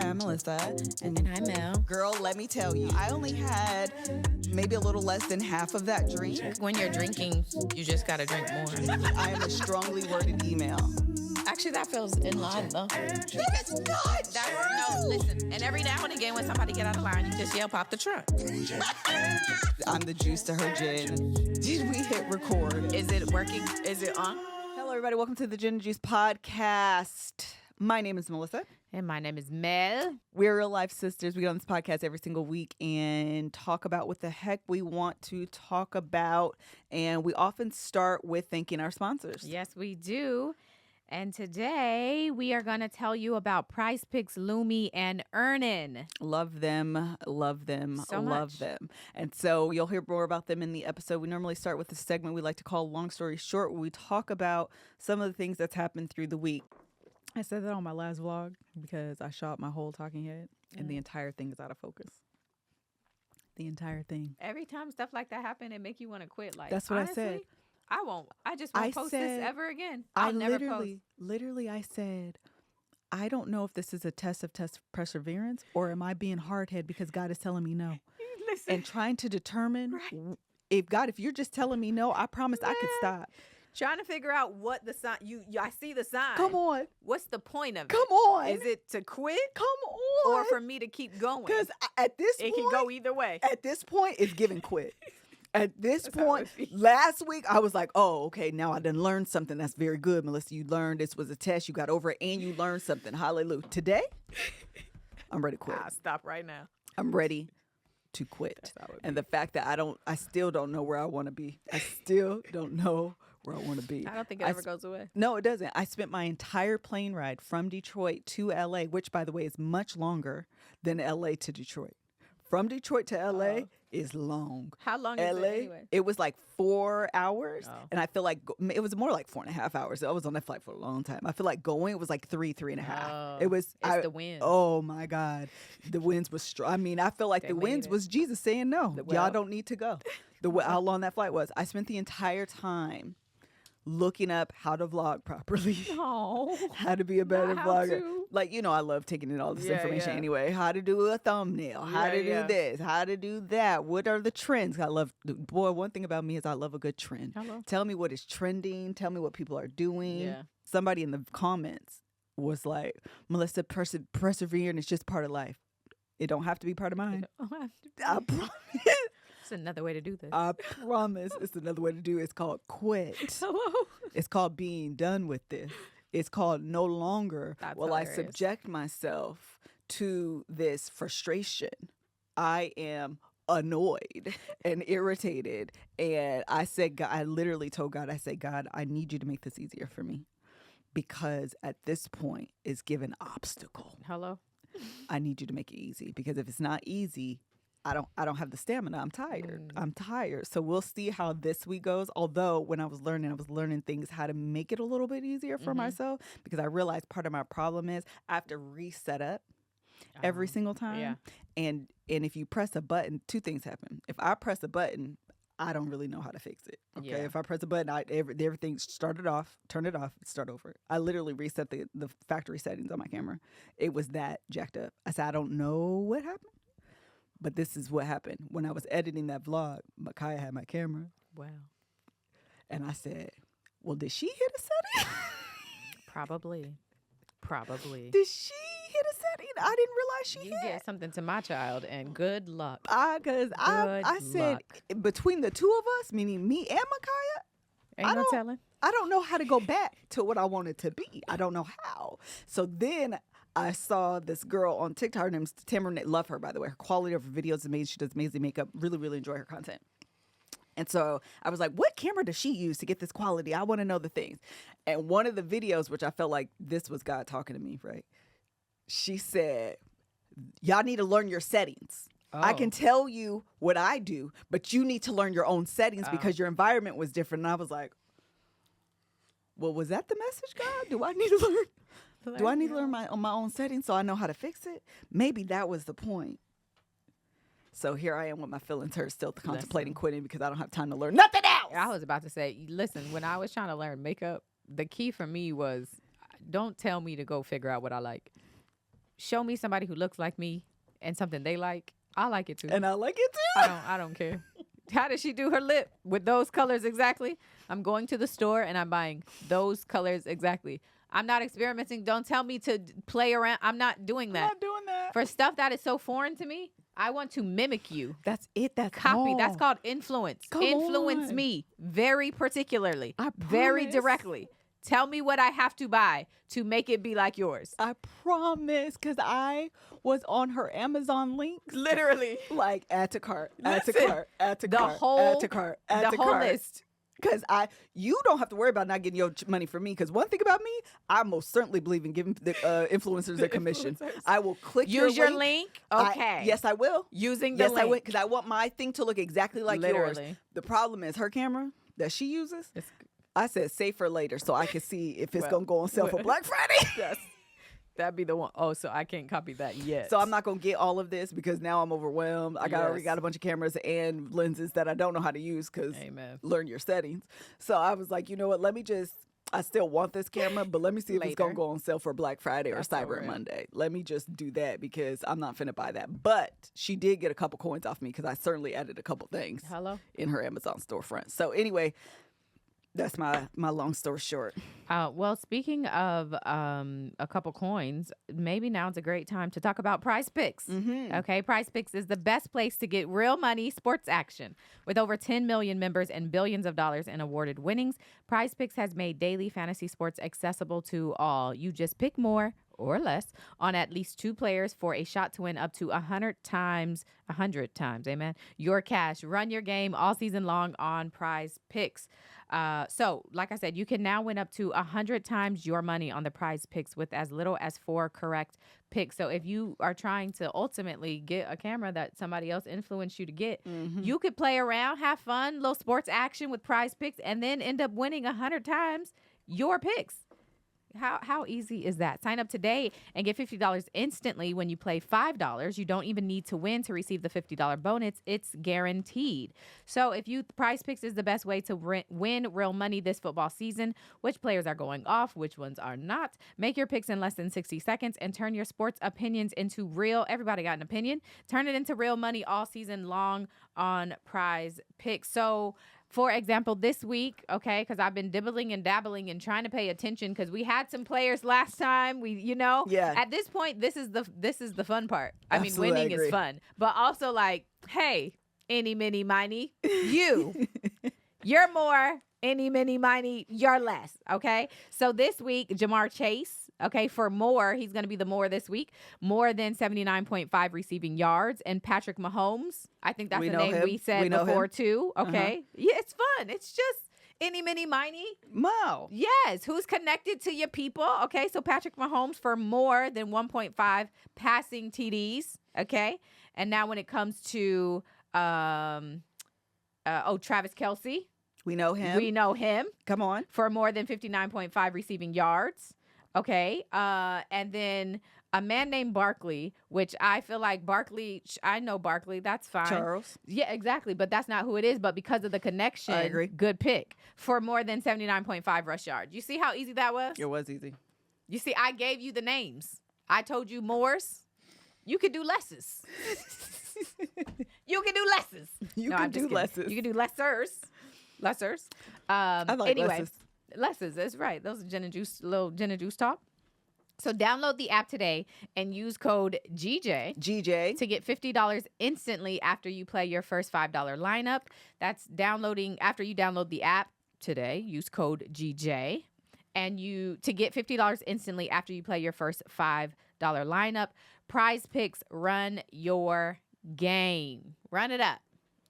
I'm Melissa. And I'm Mel. Girl, let me tell you, I only had maybe a little less than half of that drink. When you're drinking, you just gotta drink more. I am a strongly worded email. Actually, that feels in line, though. That's not No, listen. And every now and again, when somebody get out of line, you just yell, pop the trunk. I'm the juice to her gin. Did we hit record? Is it working? Is it on? Hello, everybody. Welcome to the Gin and Juice podcast. My name is Melissa. And my name is Mel. We're real life sisters. We get on this podcast every single week and talk about what the heck we want to talk about. And we often start with thanking our sponsors. Yes, we do. And today we are going to tell you about Prize Picks, Lumi, and Earnin. Love them, So love much. them. And so you'll hear more about them in the episode. We normally start with a segment we like to call Long Story Short, where we talk about some of the things that's happened through the week. I said that on my last vlog because I shot my whole talking head and the entire thing is out of focus. The entire thing. Every time stuff like that happen, it make you want to quit. Like, That's what honestly, I said. I won't. I just won't post this ever again. I'll never post. Literally, I said, I don't know if this is a test of perseverance or am I being hard-headed because God is telling me no. Listen. And trying to determine if you're just telling me no, I promise I could stop. Trying to figure out what the sign. I see the sign. Come on. What's the point of it? Come on. Is it to quit? Come on. Or for me to keep going? Because at this it point. can go either way. At this point, it's giving quit. At this That's how point, it feels. last week, I was like, oh, okay, now I done learned something. That's very good, Melissa. You learned this was a test. You got over it, and you learned something. Hallelujah. Today, I'm ready to quit. I'll stop right now. I'm ready to quit. That's how it And the fact that I still don't know where I want to be. I still don't know where I want to be. I don't think it ever goes away. No, it doesn't. I spent my entire plane ride from Detroit to LA, which, by the way, is much longer than LA to Detroit. From Detroit to LA is long. How long is it anyway? It was like 4 hours. Oh. And I feel like it was more like 4.5 hours. I was on that flight for a long time. I feel like going, it was like three and a half. Oh, It was it's the winds. Oh my God. The winds was strong. I mean, I feel like They the made winds it. was Jesus saying no. Y'all well. don't need to go. How long that flight was. I spent the entire time looking up how to vlog properly. No. How to be a better Not how vlogger. to. Like, I love taking in all this Yeah, information yeah. anyway. How to do a thumbnail, how to do Yeah. this, how to do that. What are the trends? One thing about me is I love a good trend. Hello. Tell me what is trending. Tell me what people are doing. Yeah. Somebody in the comments was like, Melissa, persevering is just part of life. It don't have to be part of mine. I promise. It's another way to do this. I promise. It's another way to do it. It's called quit. Hello. It's called being done with this. It's called no longer That's will I hilarious. subject myself to this frustration. I am annoyed and irritated. And I said, God, I literally told God, I said, God, I need you to make this easier for me. Because at this point, it's given obstacle. Hello. I need you to make it easy. Because if it's not easy, I don't have the stamina. I'm tired. I'm tired. So we'll see how this week goes. Although when I was learning things, how to make it a little bit easier for myself, because I realized part of my problem is I have to reset up every single time. Yeah. And if you press a button, two things happen. If I press a button, I don't really know how to fix it. Okay. Yeah. If I press a button, everything started off, turn it off, start over. I literally reset the factory settings on my camera. It was that jacked up. I said, I don't know what happened. But this is what happened. When I was editing that vlog, Micaiah had my camera. Wow. And I said, well, did she hit a setting? Probably. Did she hit a setting? I didn't realize she You hit. get something to my child, and good luck. Because I said, between the two of us, meaning me and Micaiah, Ain't I no don't- telling. I don't know how to go back to what I wanted to be. I don't know how. So then I saw this girl on TikTok. Her name's Tamara. Love her, by the way. Her quality of her videos is amazing. She does amazing makeup. Really, really enjoy her content. And so I was like, what camera does she use to get this quality? I want to know the things. And one of the videos, which I felt like this was God talking to me, right? She said, y'all need to learn your settings. I Oh. can tell you what I do, but you need to learn your own settings because your environment was different. And I was like, well, was that the message, God? Do I need to learn? Do I need to learn my own settings so I know how to fix it? Maybe that was the point. So here I am with my feelings hurt, still contemplating quitting because I don't have time to learn nothing else. I was about to say, listen, when I was trying to learn makeup, the key for me was don't tell me to go figure out what I like. show me somebody who looks like me and something they like, I like it too. And I like it too. I don't care. How does she do her lip with those colors exactly? I'm going to the store and I'm buying those colors exactly. I'm not experimenting. Don't tell me to play around. I'm not doing that. I'm not doing that. For stuff that is so foreign to me, I want to mimic you. That's it. That's Copy. all. That's called influence. Influence on. me very particularly. I very promise. directly. Tell me what I have to buy to make it be like yours. I promise, because I was on her Amazon links. Literally. Like, add to cart, add to Listen, cart, add to the cart, whole- add to cart, add the to whole cart. list. Because you don't have to worry about not getting your money from me. Because one thing about me, I most certainly believe in giving the influencers a commission. influencers. I will click Use your link. link. Okay. Yes, I will. Using the Yes, link. I will. Because I want my thing to look exactly like yours. Literally. The problem is her camera that she uses. I said save for later so I can see if it's going to go on sale for Black Friday. Yes. That'd be the one. Oh, so I can't copy that yet. So I'm not going to get all of this because now I'm overwhelmed. I already got a bunch of cameras and lenses that I don't know how to use because learn your settings. So I was like, you know what? I still want this camera, but let me see if it's going to go on sale for Black Friday or Cyber Monday. Let me just do that because I'm not finna buy that. But she did get a couple coins off me because I certainly added a couple things in her Amazon storefront. So anyway, that's my long story short. Well, speaking of a couple coins, maybe now's a great time to talk about Prize Picks. Mm-hmm. Okay, Prize Picks is the best place to get real money sports action. With over 10 million members and billions of dollars in awarded winnings, Prize Picks has made daily fantasy sports accessible to all. You just pick more or less on at least 2 players for a shot to win up to 100 times, amen, your cash. Run your game all season long on Prize Picks. So, like I said, you can now win up to 100 times your money on the Prize Picks with as little as 4 correct picks. So if you are trying to ultimately get a camera that somebody else influenced you to get, you could play around, have fun, little sports action with Prize Picks, and then end up winning 100 times your picks. How easy is that? Sign up today and get $50 instantly when you play $5. You don't even need to win to receive the $50 bonus. It's guaranteed. So if Prize Picks is the best way to win real money this football season. Which players are going off? Which ones are not? Make your picks in less than 60 seconds and turn your sports opinions into real. Everybody got an opinion. Turn it into real money all season long on Prize Picks. So, for example, this week, okay, because I've been dibbling and dabbling and trying to pay attention because we had some players last time. At this point, this is the fun part. I mean, winning is fun, but also like, hey, any, mini, miny, you're more. Any, mini, miny, you're less. Okay, so this week, Jamar Chase. Okay, for more, he's going to be the more this week. More than 79.5 receiving yards. And Patrick Mahomes, I think that's the name we said before too. Okay, yeah, it's fun. It's just any, mini, miny. Mo. Yes, who's connected to your people. Okay, so Patrick Mahomes for more than 1.5 passing TDs. Okay, and now when it comes to Travis Kelce. We know him. Come on. For more than 59.5 receiving yards. Okay. And then a man named Barkley, which I feel like I know Barkley. That's fine. Charles. Yeah, exactly. But that's not who it is. But because of the connection, I agree. Good pick. For more than 79.5 rush yards. You see how easy that was? It was easy. You see, I gave you the names. I told you mores. You could do lesses. You can do lesses. You can do lesses. You can do lessers. Lessers. I like lesses. Lesses, that's right. Those are little gin and juice talk. So download the app today and use code GJ to get $50 instantly after you play your first $5 lineup. That's downloading after you download the app today. Use code GJ and to get $50 instantly after you play your first $5 lineup. Prize Picks, run your game. Run it up.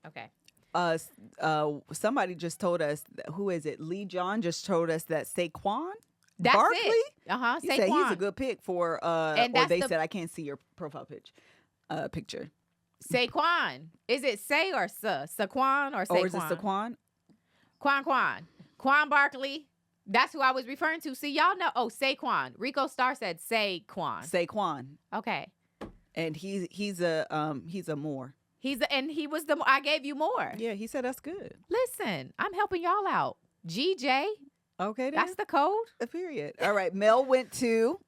Okay. Somebody just told us, who is it? Lee John just told us that Saquon That's Barkley. It. Said he's a good pick for. Or they said I can't see your profile picture. Saquon. Is it Say or Saquon or Saquon? Or is it Saquon? Quan Barkley. That's who I was referring to. See, y'all know. Oh, Saquon. Rico Starr said Saquon. Okay. And he's a more. He was I gave you more. Yeah, he said that's good. Listen, I'm helping y'all out. GJ. Okay, then. That's the code. Period. All right, Mel went to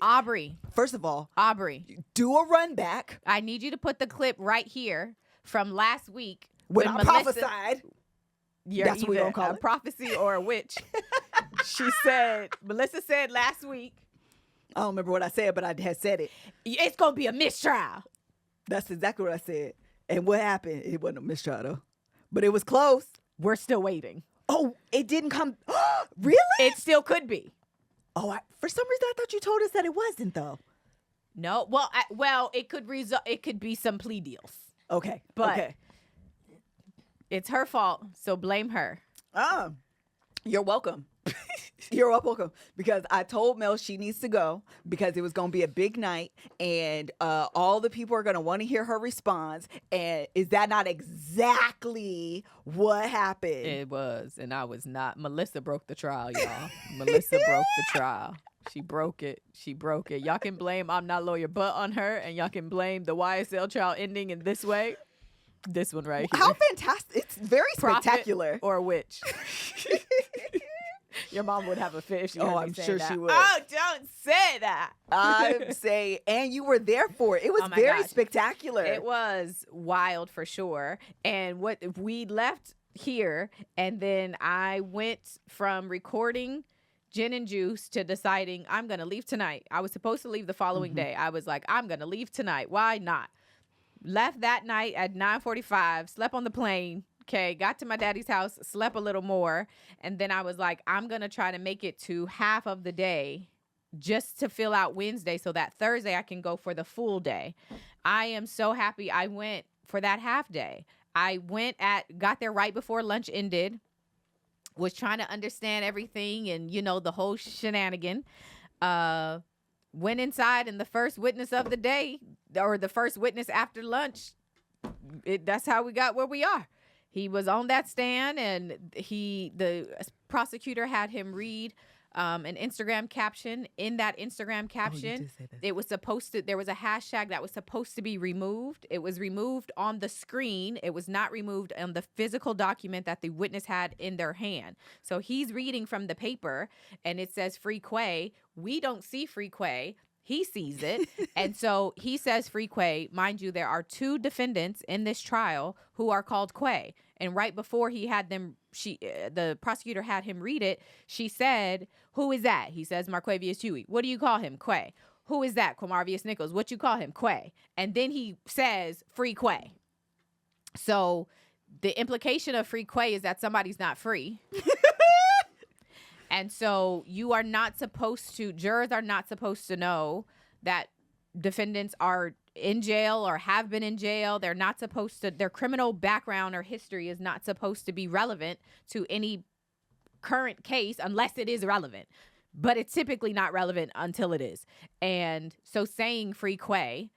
Aubrey. First of all, Aubrey, do a run back. I need you to put the clip right here from last week When I prophesied. That's what we're going to call a it. prophecy or a witch. Melissa said last week. I don't remember what I said, but I had said it. It's going to be a mistrial. That's exactly what I said. And what happened? It wasn't a mistrial, though. But it was close. We're still waiting. Oh, it didn't come. Really? It still could be. Oh, for some reason, I thought you told us that it wasn't, though. No. Well, it could It could be some plea deals. Okay. But okay. It's her fault, so blame her. You're welcome. You're welcome. Because I told Mel she needs to go because it was going to be a big night and all the people are going to want to hear her response. And is that not exactly what happened? It was, and I was not. Melissa broke the trial, y'all. Melissa broke the trial. She broke it. She broke it. Y'all can blame I'm Not Lawyer But on her, and y'all can blame the YSL trial ending in this way. This one right here. How fantastic. It's very spectacular. Or a witch. Your mom would have a fit if she heard me I'm saying sure that. she would. Oh, don't say that. I'm saying, and you were there for it. It was very spectacular. It was wild for sure. And what we left here, and then I went from recording Gin and Juice to deciding I'm going to leave tonight. I was supposed to leave the following day. I was like, I'm going to leave tonight. Why not? Left that night at 9:45, slept on the plane. Okay, got to my daddy's house, slept a little more, and then I was like, I'm going to try to make it to half of the day just to fill out Wednesday so that Thursday I can go for the full day. I am so happy I went for that half day. I got there right before lunch ended, was trying to understand everything and, the whole shenanigan. Went inside, and the first witness of the day, or the first witness after lunch, that's how we got where we are. He was on that stand, and the prosecutor had him read an Instagram caption. In that Instagram caption, there was a hashtag that was supposed to be removed. It was removed on the screen. It was not removed on the physical document that the witness had in their hand. So he's reading from the paper, and it says Free Quay. We don't see Free Quay. He sees it. And so he says Free Quay. Mind you, there are two defendants in this trial who are called Quay. And right before he had them, the prosecutor had him read it. She said, "Who is that?" He says, Marquavius Huey. "What do you call him?" Quay. "Who is that?" Quamarvius Nichols. "What you call him?" Quay. And then he says, "Free Quay." So the implication of Free Quay is that somebody's not free. And so jurors are not supposed to know that defendants are in jail or have been in jail. They're not supposed to, their criminal background or history is not supposed to be relevant to any current case unless it is relevant. But it's typically not relevant until it is. And so saying Free Quay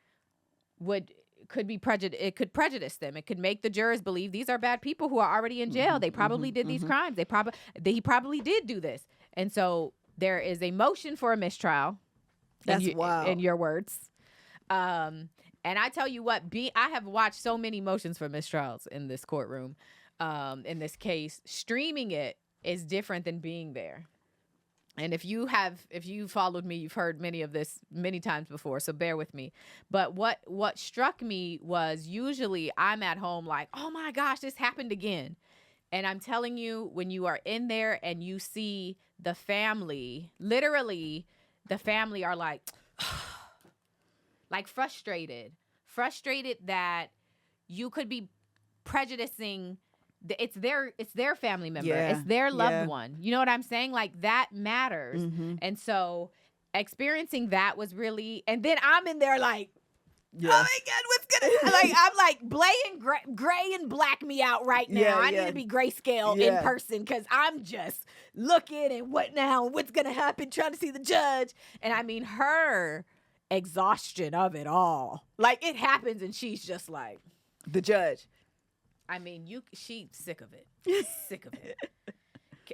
it could prejudice them. It could make the jurors believe these are bad people who are already in jail. They probably did these crimes. He probably did do this. And so there is a motion for a mistrial. That's wild. In your words. And I tell you what, I have watched so many motions for mistrials in this courtroom, in this case. Streaming it is different than being there. And if you followed me, you've heard many of this many times before, so bear with me. But what struck me was usually I'm at home like, oh my gosh, this happened again. And I'm telling you, when you are in there and you see the family, literally the family are like frustrated that you could be prejudicing. It's their family member. Yeah, it's their loved one. You know what I'm saying? Like, that matters. And so experiencing that was really, and then I'm in there like, oh my God, what's gonna like? I'm like, gray and black me out right now. I need to be grayscale in person because I'm just looking and what now? What's gonna happen? Trying to see the judge, and I mean her exhaustion of it all. Like, it happens, and she's just like the judge. I mean, she's sick of it. Sick of it.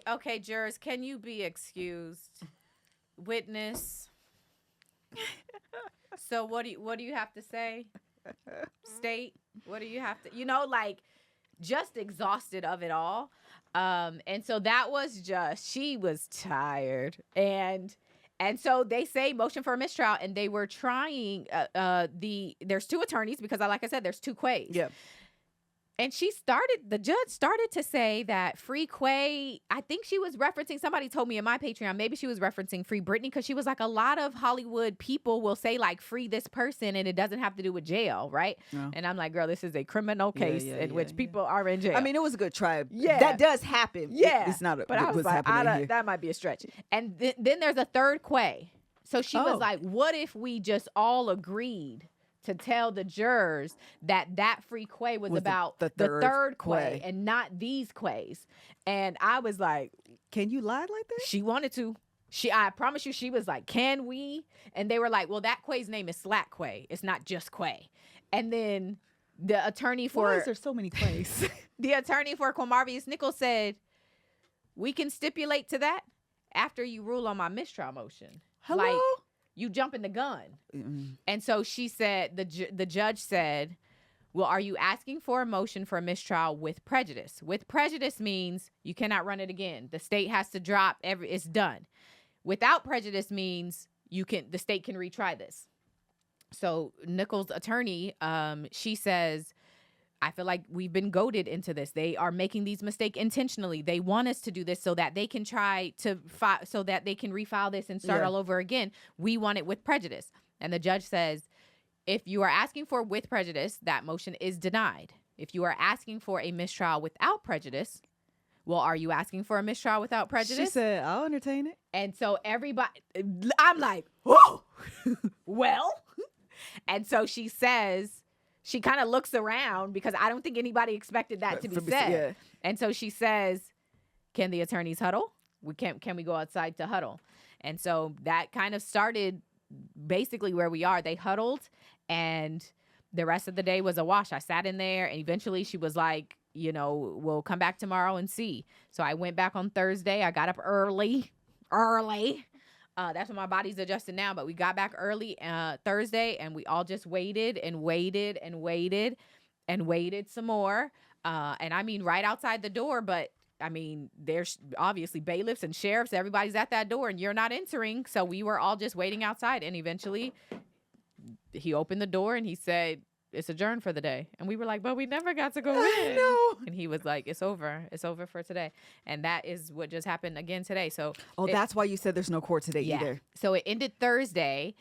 Okay, jurors, can you be excused? Witness. So what do you have to say? State, what do you have to, just exhausted of it all. And so that was she was tired. And And so they say motion for a mistrial, and they were trying there's two attorneys because like I said, there's two Quays. Yeah. And the judge started to say that Free Quay, I think she was referencing, somebody told me in my Patreon, maybe she was referencing Free Britney, because she was like, a lot of Hollywood people will say like, free this person, and it doesn't have to do with jail, right? No. And I'm like, girl, this is a criminal case in which people are in jail. I mean, it was a good try. Yeah. That does happen. Yeah. It's not but I was like, that might be a stretch. And then there's a third Quay. So she was like, what if we just all agreed to tell the jurors that Free Quay was about the third Quay and not these Quays? And I was like, can you lie like that? She wanted to. I promise you, she was like, can we? And they were like, well, that Quay's name is Slack Quay. It's not just Quay. And then the attorney for... Why is there so many Quays? The attorney for Quamarvius Nichols said, we can stipulate to that after you rule on my mistrial motion. Hello? Like, you jumping the gun. And so she said, the judge said, well, are you asking for a motion for a mistrial with prejudice? With prejudice means you cannot run it again. The state has to drop it's done. Without prejudice means the state can retry this. So Nichols' attorney, she says, I feel like we've been goaded into this. They are making these mistakes intentionally. They want us to do this so that they can try to so that they can refile this and start all over again. We want it with prejudice. And the judge says, if you are asking for with prejudice, that motion is denied. If you are asking for a mistrial without prejudice, well, are you asking for a mistrial without prejudice? She said, I'll entertain it. And so I'm like, whoa, well. And so she says, she kind of looks around because I don't think anybody expected that to be said. Yeah. And so she says, can the attorneys huddle? Can we go outside to huddle? And so that kind of started basically where we are. They huddled, and the rest of the day was a wash. I sat in there, and eventually she was like, we'll come back tomorrow and see. So I went back on Thursday. I got up early. That's when my body's adjusted now, but we got back early Thursday, and we all just waited and waited and waited and waited some more. And I mean, right outside the door, but I mean, there's obviously bailiffs and sheriffs. Everybody's at that door, and you're not entering. So we were all just waiting outside, and eventually he opened the door, and he said, it's adjourned for the day. And we were like, but we never got to go in. No. And he was like, it's over. It's over for today. And that is what just happened again today. So that's why you said there's no court today either. So it ended Thursday.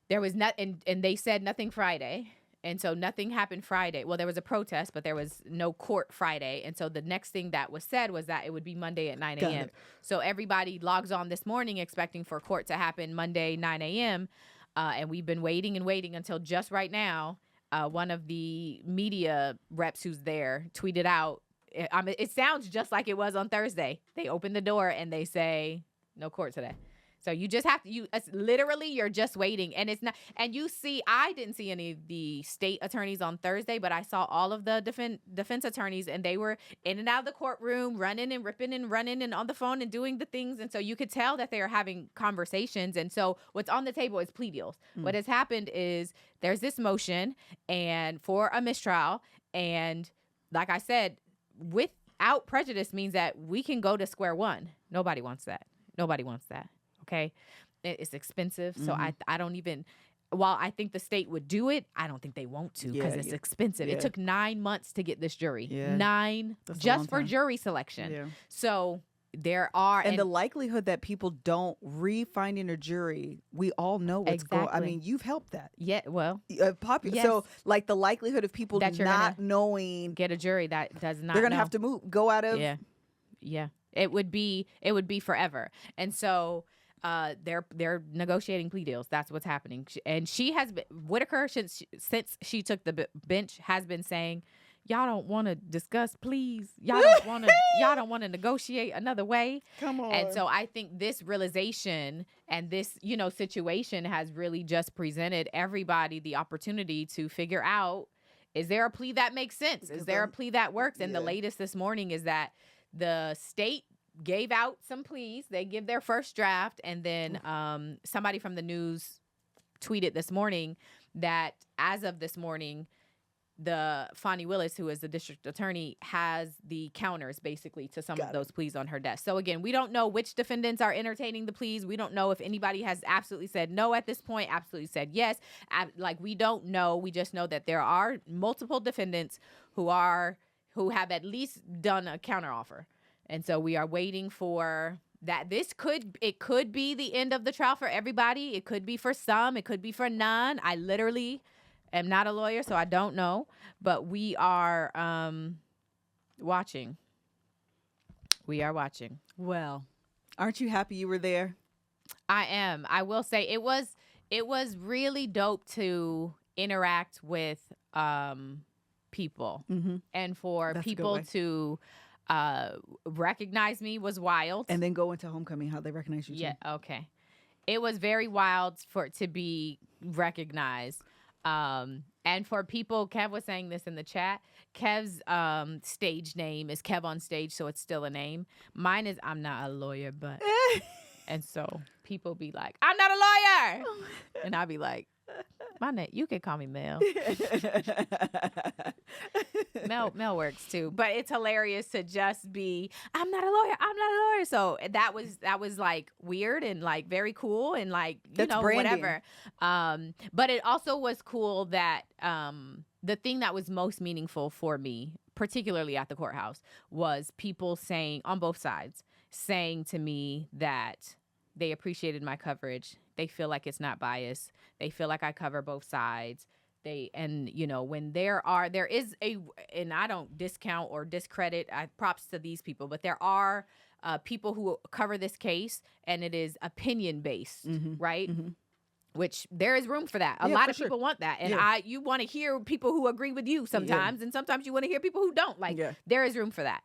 There was and they said nothing Friday. And so nothing happened Friday. Well, there was a protest, but there was no court Friday. And so the next thing that was said was that it would be Monday at 9 a.m. So everybody logs on this morning expecting for court to happen Monday, 9 a.m. And we've been waiting and waiting until just right now. One of the media reps who's there tweeted out, it sounds just like it was on Thursday. They open the door and they say, no court today. So you just have to, it's literally, you're just waiting. And it's not, and you see, I didn't see any of the state attorneys on Thursday, but I saw all of the defense attorneys, and they were in and out of the courtroom, running and ripping and running and on the phone and doing the things. And so you could tell that they are having conversations. And so what's on the table is plea deals. What has happened is there's this motion and for a mistrial. And like I said, without prejudice means that we can go to square one. Nobody wants that. Nobody wants that. Okay, it's expensive. So I don't even, while I think the state would do it, I don't think they want to because it's expensive. Yeah. It took 9 months to get this jury. Yeah. 9 just for jury selection. Yeah. So there are. And the likelihood that people don't re-finding a jury, we all know what's going on. I mean, you've helped that. Yeah, well. Yes. So like the likelihood of people that not knowing. Get a jury that does not They're going to have to go out of. Yeah. Yeah. It would be forever. And so they're negotiating plea deals. That's what's happening. And she has been, Whitaker, since she took the bench, has been saying, y'all don't want to discuss pleas. Y'all don't want to negotiate another way. Come on. And so I think this realization and this, situation has really just presented everybody the opportunity to figure out, is there a plea that makes sense? Is there a plea that works? And the latest this morning is that the state gave out some pleas. They give their first draft, and then somebody from the news tweeted this morning that as of this morning, the Fonnie Willis, who is the district attorney, has the counters basically to some of those pleas on her desk. So again, we don't know which defendants are entertaining the pleas. We don't know if anybody has absolutely said no at this point, absolutely said yes. Like, we don't know. We just know that there are multiple defendants who have at least done a counteroffer. And so we are waiting for that. It could be the end of the trial for everybody. It could be for some. It could be for none. I literally am not a lawyer, so I don't know. But we are watching. We are watching. Well, aren't you happy you were there? I am. I will say it was really dope to interact with people, and for people to recognize me was wild. And then go into homecoming, how they recognize you. Yeah, okay. It was very wild for it to be recognized. And for people, Kev was saying this in the chat, Kev's stage name is KevOnStage, so it's still a name. Mine is I'm not a lawyer, but and so people be like, I'm not a lawyer, and I'll be like, my name, you can call me Mel. Mel works too, but it's hilarious to just be, I'm not a lawyer. So that was like weird and like very cool and like, That's branding. Whatever. But it also was cool that the thing that was most meaningful for me, particularly at the courthouse, was people saying on both sides, saying to me that they appreciated my coverage. They feel like it's not biased. They feel like I cover both sides. When there is and I don't discount or discredit, props to these people, but there are people who cover this case and it is opinion based, right? Mm-hmm. Which there is room for that. A lot of people want that. And you want to hear people who agree with you sometimes, and sometimes you want to hear people who don't. There is room for that.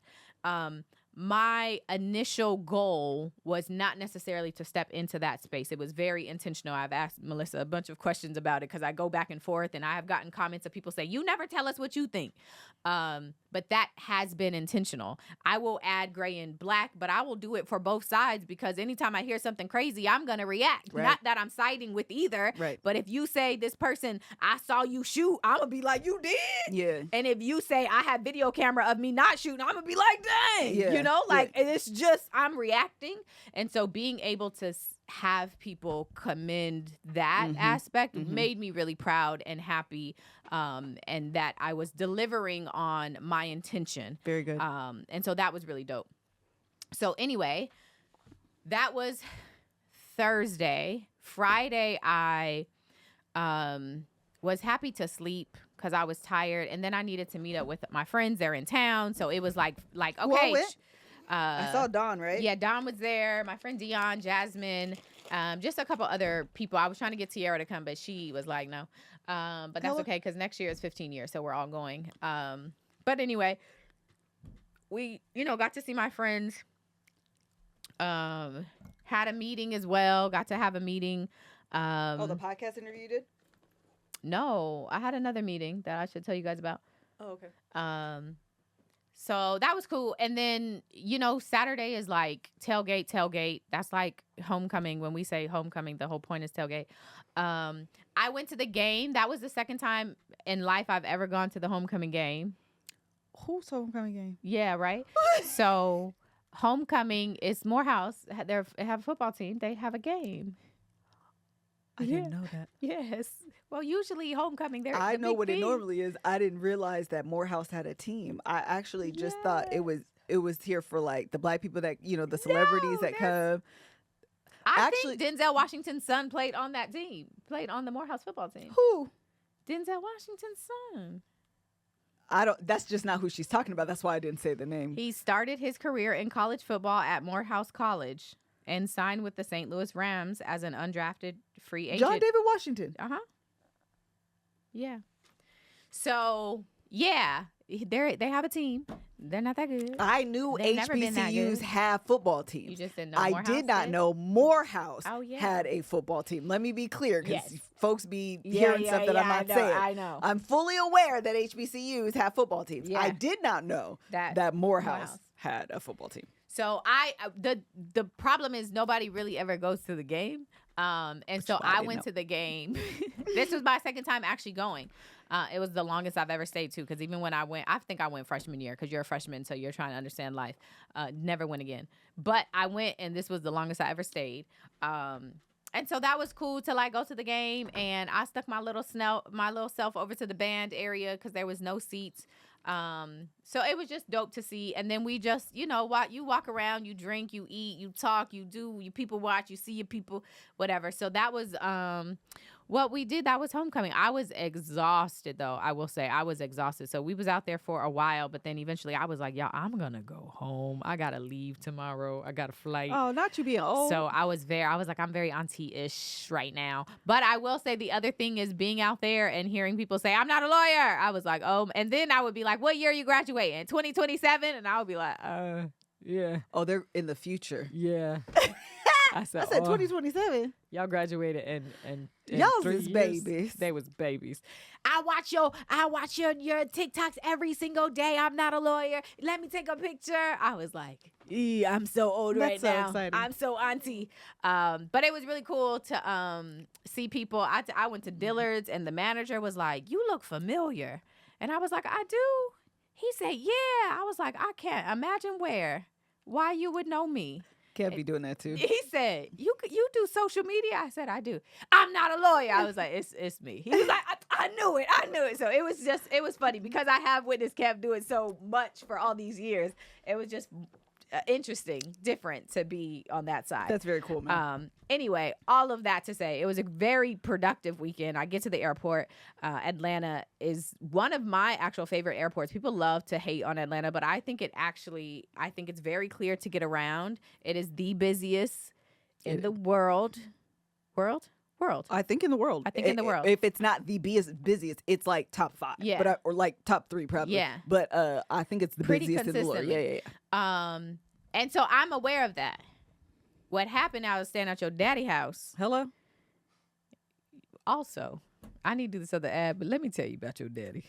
My initial goal was not necessarily to step into that space. It was very intentional. I've asked Melissa a bunch of questions about it because I go back and forth, and I have gotten comments of people say, you never tell us what you think. But that has been intentional. I will add gray and black, but I will do it for both sides because anytime I hear something crazy, I'm going to react. Right. Not that I'm siding with either, right. But if you say this person, I saw you shoot, I'm going to be like, you did? Yeah. And if you say I have video camera of me not shooting, I'm going to be like, dang. Yeah. It's just, I'm reacting. And so being able to have people commend that aspect made me really proud and happy, and that I was delivering on my intention. Very good. And so that was really dope. So anyway, that was Thursday. Friday, I was happy to sleep because I was tired, and then I needed to meet up with my friends. They're in town, so it was like okay. I saw Dawn, right? Yeah, Dawn was there. My friend Dion, Jasmine, just a couple other people. I was trying to get Tiara to come, but she was like, no. But that's okay because next year is 15 years, so we're all going. But anyway, we, got to see my friends. Had a meeting as well. Got to have a meeting. The podcast interview you did? No, I had another meeting that I should tell you guys about. Oh, okay. So that was cool. And then, Saturday is like tailgate. That's like homecoming. When we say homecoming, the whole point is tailgate. I went to the game. That was the second time in life I've ever gone to the homecoming game. Who's homecoming game? Yeah, right? So homecoming is Morehouse. They have a football team. They have a game. I didn't know that. Yes. Well, usually homecoming, I know what it normally is. I didn't realize that Morehouse had a team. I actually just thought it was here for like the black people that, the celebrities that come. I think Denzel Washington's son played on that team, played on the Morehouse football team. Who? Denzel Washington's son. That's just not who she's talking about. That's why I didn't say the name. He started his career in college football at Morehouse College and signed with the St. Louis Rams as an undrafted free agent. John David Washington. Uh-huh. Yeah. So, yeah, they have a team. They're not that good. I knew HBCUs have football teams. You just didn't know Morehouse did not know Morehouse had a football team. Let me be clear because folks be hearing stuff that I'm not saying. I know. I'm fully aware that HBCUs have football teams. Yeah. I did not know that Morehouse had a football team. So the problem is nobody really ever goes to the game. And so I went to the game. This was my second time actually going. It was the longest I've ever stayed too, because even when I think I went freshman year, because you're a freshman, so you're trying to understand life. Never went again. But I went, and this was the longest I ever stayed. And so that was cool to like go to the game, and I stuck my little self over to the band area because there was no seats. So it was just dope to see. And then we just, you walk around, you drink, you eat, you talk, you people watch, you see your people, whatever. So that was what we did. That was homecoming. I was exhausted, though. I will say I was exhausted. So we was out there for a while, but then eventually I was like, y'all, I'm gonna go home. I gotta leave tomorrow. I got a flight. Oh, not you being old. So I was like, I'm very auntie-ish right now. But I will say the other thing is being out there and hearing people say, I'm not a lawyer. I was like, oh, and then I would be like, what year are you graduating? 2027? And I would be like, yeah. Oh, they're in the future. Yeah. I said 2027. Y'all graduated and y'all 3 was years, babies. They was babies. I watch your TikToks every single day. I'm not a lawyer. Let me take a picture. I was like, I'm so old right so now. exciting. I'm so auntie. But it was really cool to see people. I went to Dillard's, and the manager was like, you look familiar. And I was like, I do. He said, yeah. I was like, I can't imagine why you would know me. Can't be doing that too. He said, you do social media? I said, I do. I'm not a lawyer. I was like, it's me. He was like, I knew it. So it was funny because I have witnessed Kev do it so much for all these years. It was just interesting, different to be on that side. That's very cool, man. Anyway, all of that to say, it was a very productive weekend. I get to the airport. Atlanta is one of my actual favorite airports. People love to hate on Atlanta, but I think it's very clear to get around. It is the busiest in the world. I think in the world. If it's not the busiest, it's like top 5. Yeah. But or like top 3 probably. Yeah. But I think it's the Pretty busiest in the world. consistently. Yeah. And so I'm aware of that. What happened, I was staying at your daddy house. Hello? Also, I need to do this other ad, but let me tell you about your daddy.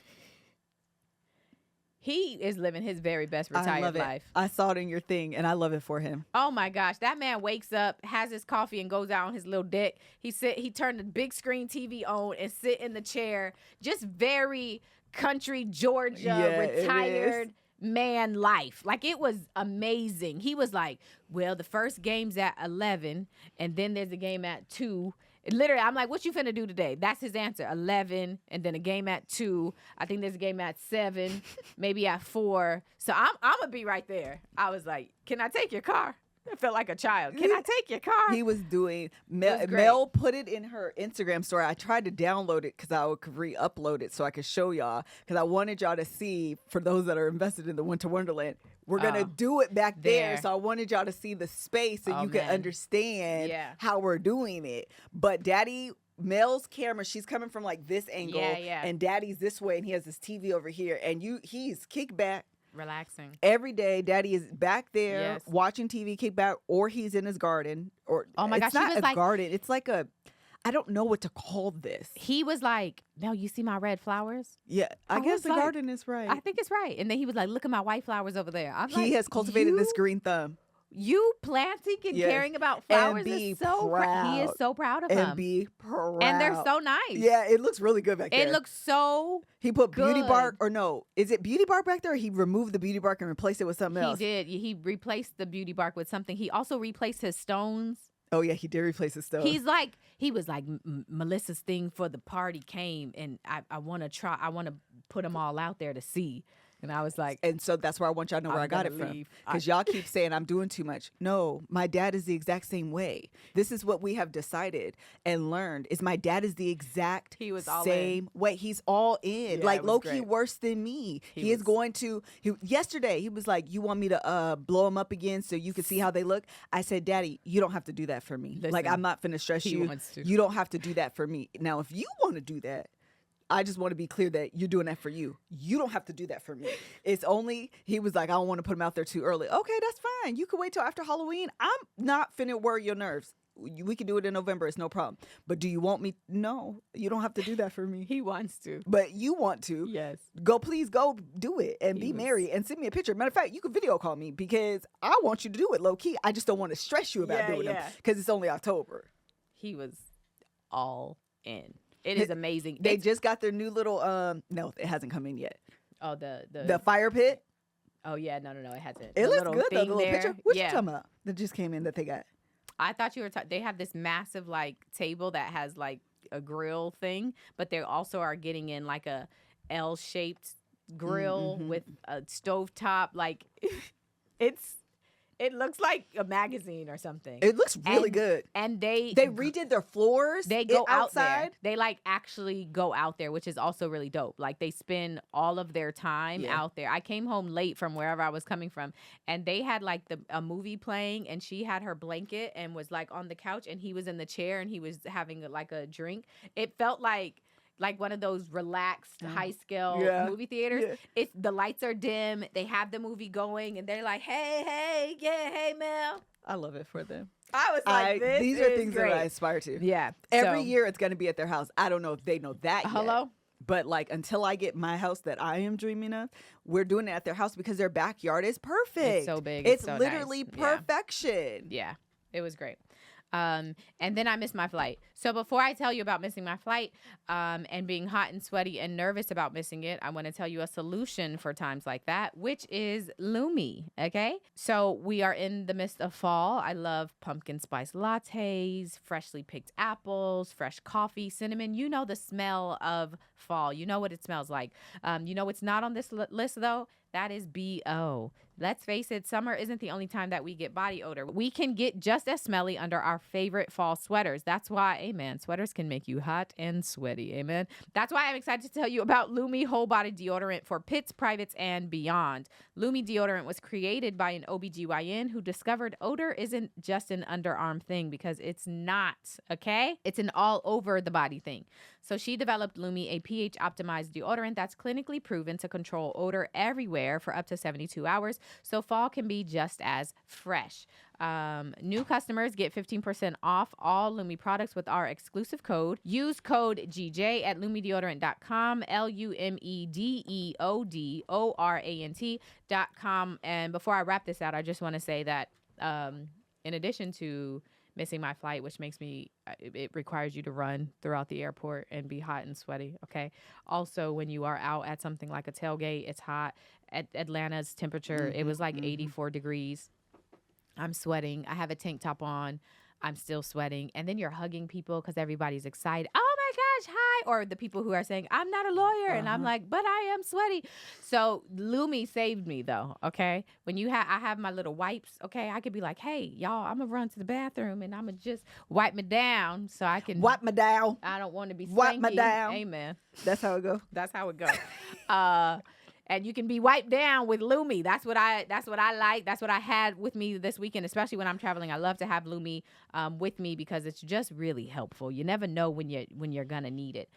He is living his very best retired life. I saw it in your thing, and I love it for him. Oh my gosh, that man wakes up, has his coffee, and goes out on his little deck. He turned the big screen TV on and sit in the chair. Just very country Georgia retired man life. Like, it was amazing. He was like, well, the first game's at 11, and then there's a game at 2. Literally, I'm like, what you finna do today? That's his answer. 11, and then a game at 2. I think there's a game at 7, maybe at 4. So I'm gonna be right there. I was like, can I take your car? I felt like a child. Can I take your car? He was doing, Mel put it in her Instagram story. I tried to download it because I could re-upload it so I could show y'all, because I wanted y'all to see, for those that are invested in the Winter Wonderland, we're going to do it back there. So I wanted y'all to see the space so you can understand how we're doing it. But Mel's camera, she's coming from like this angle, and Daddy's this way, and he has his TV over here, and he's kicked back. Relaxing. Every day, Daddy is back there watching TV, kick back, or he's in his garden. Or oh my gosh, it's not a garden. It's like I don't know what to call this. He was like, "No, you see my red flowers?" Yeah, I guess the garden is right. I think it's right. And then he was like, "Look at my white flowers over there." He has cultivated this green thumb. You planting and caring about flowers is so proud. He is so proud of them. And be proud. And they're so nice. Yeah, it looks really good back there. It looks so He put good. beauty bark, or no, is it beauty bark back there? Or he removed the beauty bark and replaced it with something else? He did. He replaced the beauty bark with something. He also replaced his stones. Oh yeah, he did replace his stones. He was like, Melissa's thing for the party came, and I want to put them all out there to see. And I was like, and so that's where I want y'all to know where I got it from. Because y'all keep saying I'm doing too much. No, my dad is the exact same way. This is what we have decided and learned is my dad is the exact same way. He's all in. Like low-key worse than me. He is going to, yesterday he was like, you want me to blow them up again so you can see how they look? I said, Daddy, you don't have to do that for me. Listen, like, I'm not finna stress you. Wants to. You don't have to do that for me. Now, if you want to do that, I just want to be clear that you're doing that for you. You don't have to do that for me. It's only, he was like, I don't want to put him out there too early. Okay, that's fine. You can wait till after Halloween. I'm not finna worry your nerves. We can do it in November. It's no problem. But do you want me? No, you don't have to do that for me. He wants to. But you want to. Yes. Please go do it and be married and send me a picture. Matter of fact, you can video call me because I want you to do it low key. I just don't want to stress you about doing them because it's only October. He was all in. It is amazing. They just got their new little no, it hasn't come in yet. Oh, the fire pit. Oh yeah, no, it hasn't. It looks good though. The little there. picture. What you talking about? That just came in that they got. I thought you were. They have this massive like table that has like a grill thing, but they also are getting in like a L-shaped grill with a stovetop. Like it looks like a magazine or something. It looks really good. And they redid their floors. They go outside. There. They like actually go out there, which is also really dope. Like they spend all of their time out there. I came home late from wherever I was coming from, and they had like a movie playing, and she had her blanket and was like on the couch, and he was in the chair, and he was having like a drink. It felt like one of those relaxed high scale movie theaters. Yeah. It's the lights are dim. They have the movie going, and they're like, hey, Mel. I love it for them. I was like, these are things that I aspire to. Yeah. Every year it's going to be at their house. I don't know if they know that yet. Hello? But like until I get my house that I am dreaming of, we're doing it at their house because their backyard is perfect. It's so big. It's so literally nice. perfection. Yeah. It was great. And then I missed my flight. So before I tell you about missing my flight and being hot and sweaty and nervous about missing it, I want to tell you a solution for times like that, which is Lumi. Okay. So we are in the midst of fall. I love pumpkin spice lattes, freshly picked apples, fresh coffee, cinnamon. You know the smell of fall. You know what it smells like. You know what's not on this list though? That is BO. Let's face it, summer isn't the only time that we get body odor. We can get just as smelly under our favorite fall sweaters. That's why, amen, sweaters can make you hot and sweaty, amen. That's why I'm excited to tell you about Lumi Whole Body Deodorant for pits, privates, and beyond. Lumi Deodorant was created by an OBGYN who discovered odor isn't just an underarm thing, because it's not, okay? It's an all over the body thing. So she developed Lumi, a pH-optimized deodorant that's clinically proven to control odor everywhere for up to 72 hours, so fall can be just as fresh. New customers get 15% off all Lumi products with our exclusive code. Use code GJ at LumiDeodorant.com, LumiDeodorant.com. And before I wrap this out, I just want to say that in addition to missing my flight, which makes me, it requires you to run throughout the airport and be hot and sweaty, okay? Also, when you are out at something like a tailgate, it's hot. At Atlanta's temperature, it was like 84 degrees. I'm sweating. I have a tank top on. I'm still sweating. And then you're hugging people because everybody's excited. Oh my gosh, hi. Or the people who are saying, I'm not a lawyer. And I'm like, but I am sweaty. So Lumi saved me though, okay? When I have my little wipes, okay? I could be like, hey, y'all, I'm going to run to the bathroom and I'm going to just wipe me down so I can. Wipe me down. I don't want to be stanky. Wipe me down. Amen. That's how it goes. That's how it goes. And you can be wiped down with Lumi. That's what I like. That's what I had with me this weekend, especially when I'm traveling. I love to have Lumi with me because it's just really helpful. You never know when you're gonna need it.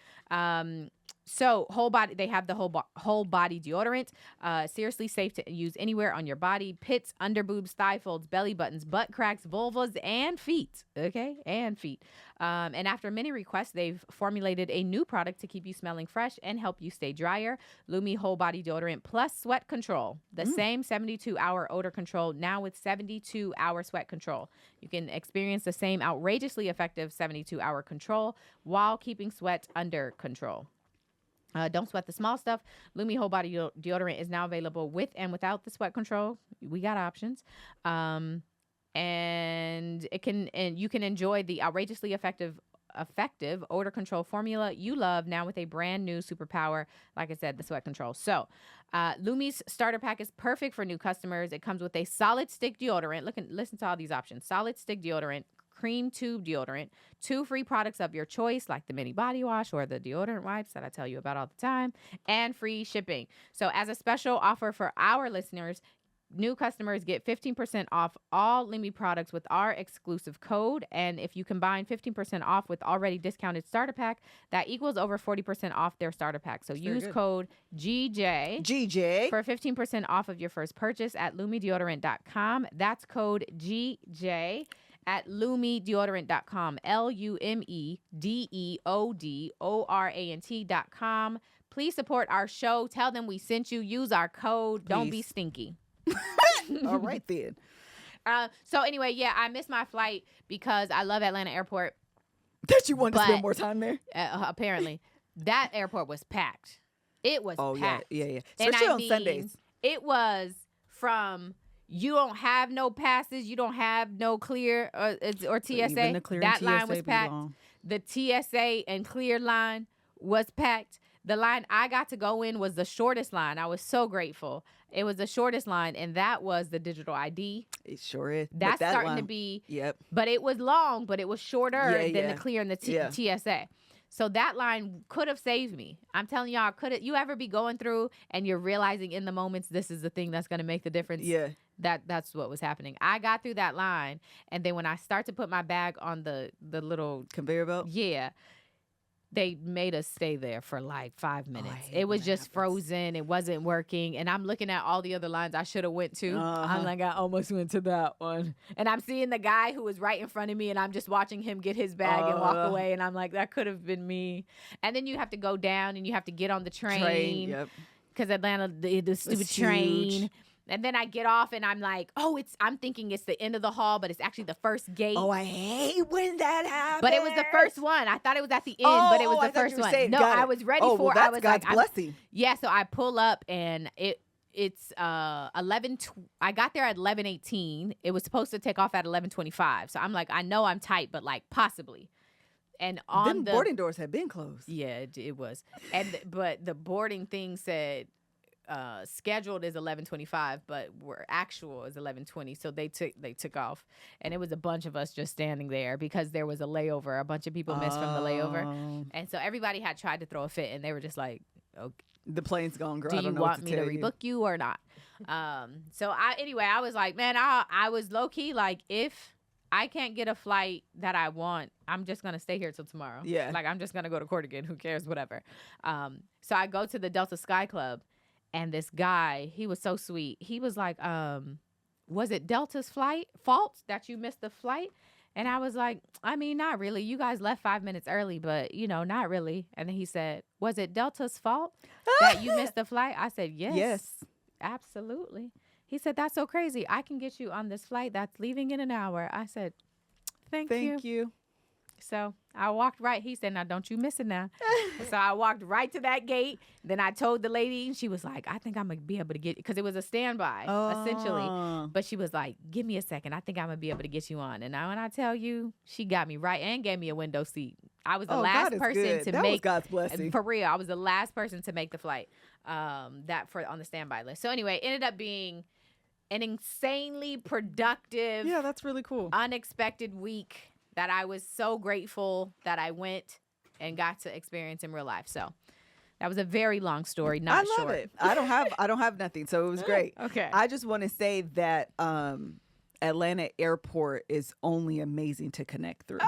So whole body, they have the whole body deodorant. Seriously safe to use anywhere on your body. Pits, under boobs, thigh folds, belly buttons, butt cracks, vulvas, and feet. Okay, and feet. And after many requests, they've formulated a new product to keep you smelling fresh and help you stay drier. Lumi Whole Body Deodorant plus Sweat Control. The same 72-hour odor control, now with 72-hour sweat control. You can experience the same outrageously effective 72-hour control while keeping sweat under control. Don't sweat the small stuff. Lumi Whole Body Deodorant is now available with and without the sweat control. We got options. And you can enjoy the outrageously effective odor control formula you love now with a brand new superpower, like I said, the sweat control. So Lumi's starter pack is perfect for new customers. It comes with a solid stick deodorant. Listen to all these options. Solid stick deodorant, cream tube deodorant, 2 free products of your choice like the mini body wash or the deodorant wipes that I tell you about all the time, and free shipping. So as a special offer for our listeners, new customers get 15% off all Lumi products with our exclusive code. And if you combine 15% off with already discounted starter pack, that equals over 40% off their starter pack. So use code GJ for 15% off of your first purchase at LumiDeodorant.com. That's code GJ at LumiDeodorant.com, LumiDeodorant.com. Please support our show. Tell them we sent you. Use our code. Please. Don't be stinky. All right then. So anyway, yeah, I missed my flight because I love Atlanta Airport. That you wanted to But- spend more time there? Apparently, that airport was packed. It was packed. Yeah. And Especially I on mean, Sundays. It was from you don't have no passes, you don't have no clear or TSA. Even the clear That and line TSA was be packed. long. The TSA and clear line was packed. The line I got to go in was the shortest line. I was so grateful. It was the shortest line, and that was the digital ID. It sure is. That's that starting line, to be, Yep. but it was long, but it was shorter than Yeah. the clear and the Yeah. TSA. So that line could have saved me. I'm telling y'all, you ever be going through and you're realizing in the moments this is the thing that's going to make the difference? Yeah. That's what was happening. I got through that line, and then when I start to put my bag on the little Conveyor belt? yeah, they made us stay there for like 5 minutes. hate It was when that just happens. frozen. It wasn't working. And I'm looking at all the other lines I should have went to. Uh-huh. I'm like, I almost went to that one. And I'm seeing the guy who was right in front of me, and I'm just watching him get his bag and walk away. And I'm like, that could have been me. And then you have to go down and you have to get on the train. Yep. Because Atlanta, the stupid It's train. huge. And then I get off and I'm like, I'm thinking it's the end of the hall, but it's actually the first gate. Oh, I hate when that happens. But it was the first one. I thought it was at the end, but it was I the thought first you were one. saying, No, got I it. was ready Oh, for. well, I that's was God's like, blessing. yeah. So I pull up and it's 11. I got there at 11:18. It was supposed to take off at 11:25. So I'm like, I know I'm tight, but like possibly. And on Them the boarding doors had been closed. yeah, it was. But the boarding thing said scheduled is 11:25, but we're actual is 11:20. So they took off, and it was a bunch of us just standing there because there was a layover. A bunch of people missed from the layover, Oh. and so everybody had tried to throw a fit, and they were just like, "Okay, The plane's gone, girl. I do you don't know want what me to to tell you. rebook you or not?" So I was like, man, I was low key like, if I can't get a flight that I want, I'm just gonna stay here till tomorrow. Yeah. like I'm just gonna go to court again. Who cares? Whatever. So I go to the Delta Sky Club. And this guy, he was so sweet. He was like, was it Delta's fault that you missed the flight? And I was like, I mean, not really. You guys left 5 minutes early, but, not really. And then he said, was it Delta's fault that you missed the flight? I said, yes. Yes. Absolutely. He said, that's so crazy. I can get you on this flight that's leaving in an hour. I said, thank you. So I walked right. He said, now don't you miss it now. So I walked right to that gate. Then I told the lady, and she was like, I think I'm going to be able to get, because it was a standby, essentially. But she was like, give me a second. I think I'm going to be able to get you on. And now when I tell you, she got me right and gave me a window seat. I was the last God is person good. to that make, was God's blessing. for real, I was the last person to make the flight on the standby list. So anyway, it ended up being an insanely productive, Yeah, that's really cool. unexpected week that I was so grateful that I went and got to experience in real life. So that was a very long story, not I love short. it. I don't have nothing, so it was great. Okay. I just want to say that Atlanta Airport is only amazing to connect through.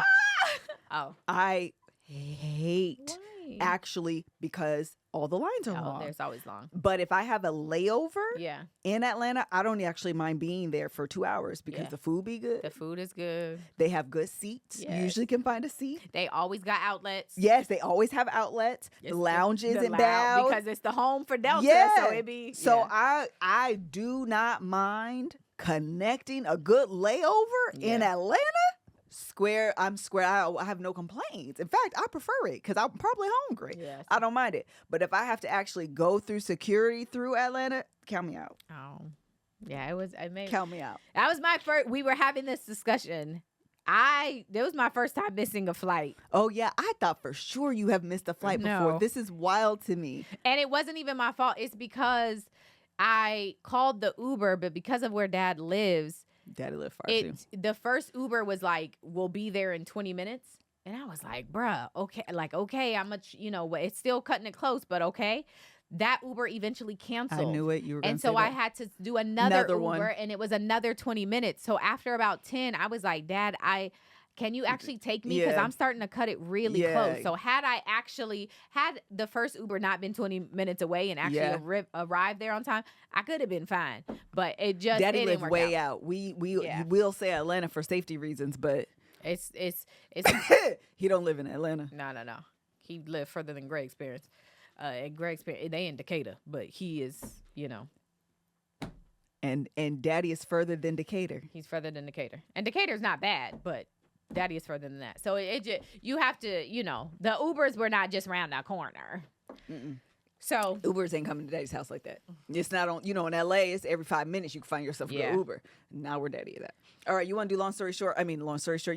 Oh. I hate Why? actually because all the lines are long. There's always long. But if I have a layover Yeah. in Atlanta, I don't actually mind being there for 2 hours because Yeah. the food be good. The food is good. They have good seats. You Yes. usually can find a seat. They always got outlets. Yes, they always have outlets. It's the lounges the and lounge, bows. because it's the home for Delta. Yeah. So it be. So yeah. I do not mind connecting a good layover in Yeah. Atlanta. I'm square. I have no complaints. In fact, I prefer it because I'm probably hungry. Yes. I don't mind it. But if I have to actually go through security through Atlanta, count me out. Oh. Yeah, it was. Count me out. That was my first. We were having this discussion. It was my first time missing a flight. Oh yeah, I thought for sure you have missed a flight No. before. This is wild to me. And it wasn't even my fault. It's because I called the Uber, but because of where Dad lives, Daddy lived far too. the first Uber was like, we'll be there in 20 minutes. And I was like, bruh, okay, I'm it's still cutting it close, but okay. That Uber eventually canceled. I knew it. You were going And to say so I that. had to do another Uber, one. and it was another 20 minutes. So after about 10, I was like, Dad, can you actually take me? Because Yeah. I'm starting to cut it really Yeah. close. So had the first Uber not been 20 minutes away and actually Yeah. arrived there on time, I could have been fine. But it just Daddy it didn't lived work way out. out. We Yeah. will say Atlanta for safety reasons, but It's he don't live in Atlanta. no. He lived further than Greg experienced. And Greg experienced, they in Decatur, but he is, And Daddy is further than Decatur. he's further than Decatur. And Decatur's not bad, but Daddy is further than that. So it just, you have to, you know, the Ubers were not just around that corner. Mm-mm. So Ubers ain't coming to Daddy's house like that. It's not on, you know, in LA, it's every 5 minutes you can find yourself a good Uber. Now we're Daddy of that. All right, you want to do long story short? You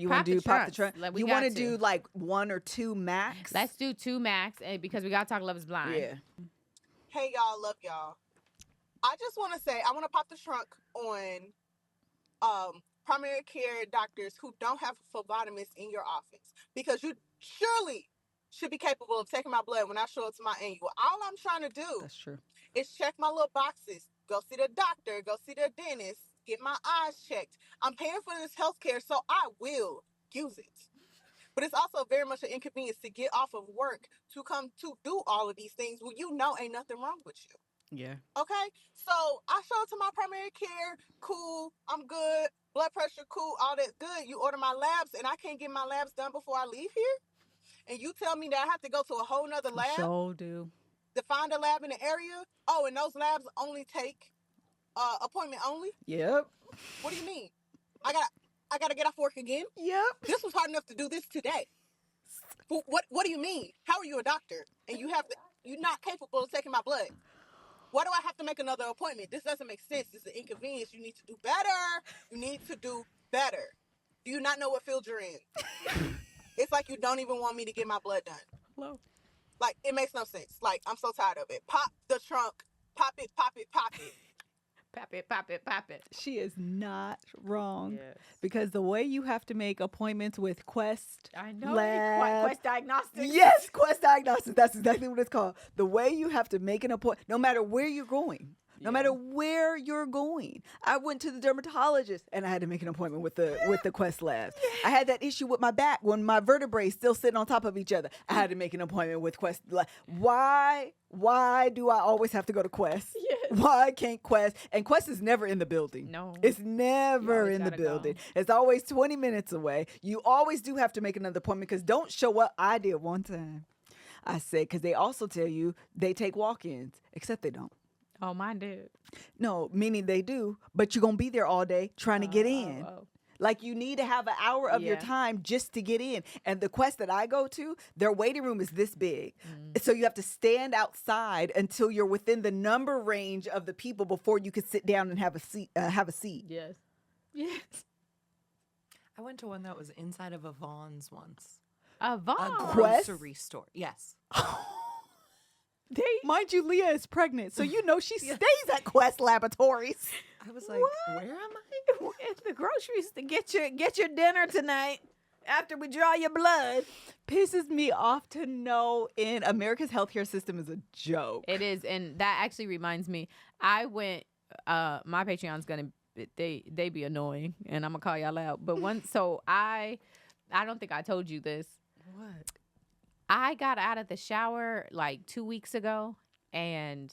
want to do pop the trunk? Like, you want to do like 1 or 2 max? Let's do 2 max, because we got to talk Love is Blind. Yeah. Hey, y'all, love y'all. I just want to say, I want to pop the trunk on primary care doctors who don't have phlebotomists in your office, because you surely should be capable of taking my blood when I show up to my annual. All I'm trying to do That's true. is check my little boxes, go see the doctor, go see the dentist, get my eyes checked. I'm paying for this health care, so I will use it. But it's also very much an inconvenience to get off of work to come to do all of these things when you know ain't nothing wrong with you. Yeah. Okay? So I show up to my primary care, cool, I'm good, blood pressure, cool, all that good. You order my labs, and I can't get my labs done before I leave here? And you tell me that I have to go to a whole nother lab Sure do. to find a lab in the area? Oh, and those labs only take appointment only? Yep. What do you mean? I gotta get off work again? Yep. This was hard enough to do this today. What do you mean? How are you a doctor and you're not capable of taking my blood? Why do I have to make another appointment? This doesn't make sense. This is an inconvenience. You need to do better. You need to do better. Do you not know what field you're in? It's like you don't even want me to get my blood done. Hello. Like, it makes no sense. Like, I'm so tired of it. Pop the trunk. Pop it, pop it, pop it. Pop it, pop it, pop it. She is not wrong. Yes. Because the way you have to make appointments with Quest I know. Lab. Quest Diagnostics. Yes, Quest Diagnostics. That's exactly what it's called. The way you have to make an appointment, no matter where you're going. No matter where you're going. I went to the dermatologist and I had to make an appointment with the Quest Labs. I had that issue with my back when my vertebrae still sitting on top of each other. I had to make an appointment with Quest. Why do I always have to go to Quest? Yes. Why can't Quest? And Quest is never in the building. No. It's never in the gotta building. go. It's always 20 minutes away. You always do have to make another appointment because don't show up. I did one time. I said, because they also tell you they take walk-ins, except they don't. Oh, mine did. No, meaning they do, but you're going to be there all day trying to get in. Like, you need to have an hour of your time just to get in. And the Quest that I go to, their waiting room is this big. So you have to stand outside until you're within the number range of the people before you can sit down and have a seat. Yes. Yes. I went to one that was inside of a Vaughn's once. A Vaughn. A Quest? grocery store. Yes. Mind you, Leah is pregnant, so you know she stays at Quest Laboratories. I was like, where am I? At the groceries to get your dinner tonight after we draw your blood. Pisses me off to no end. America's healthcare system is a joke. It is, and that actually reminds me. I went. My Patreon's gonna. They be annoying, and I'm gonna call y'all out. But I don't think I told you this. What? I got out of the shower like 2 weeks ago, and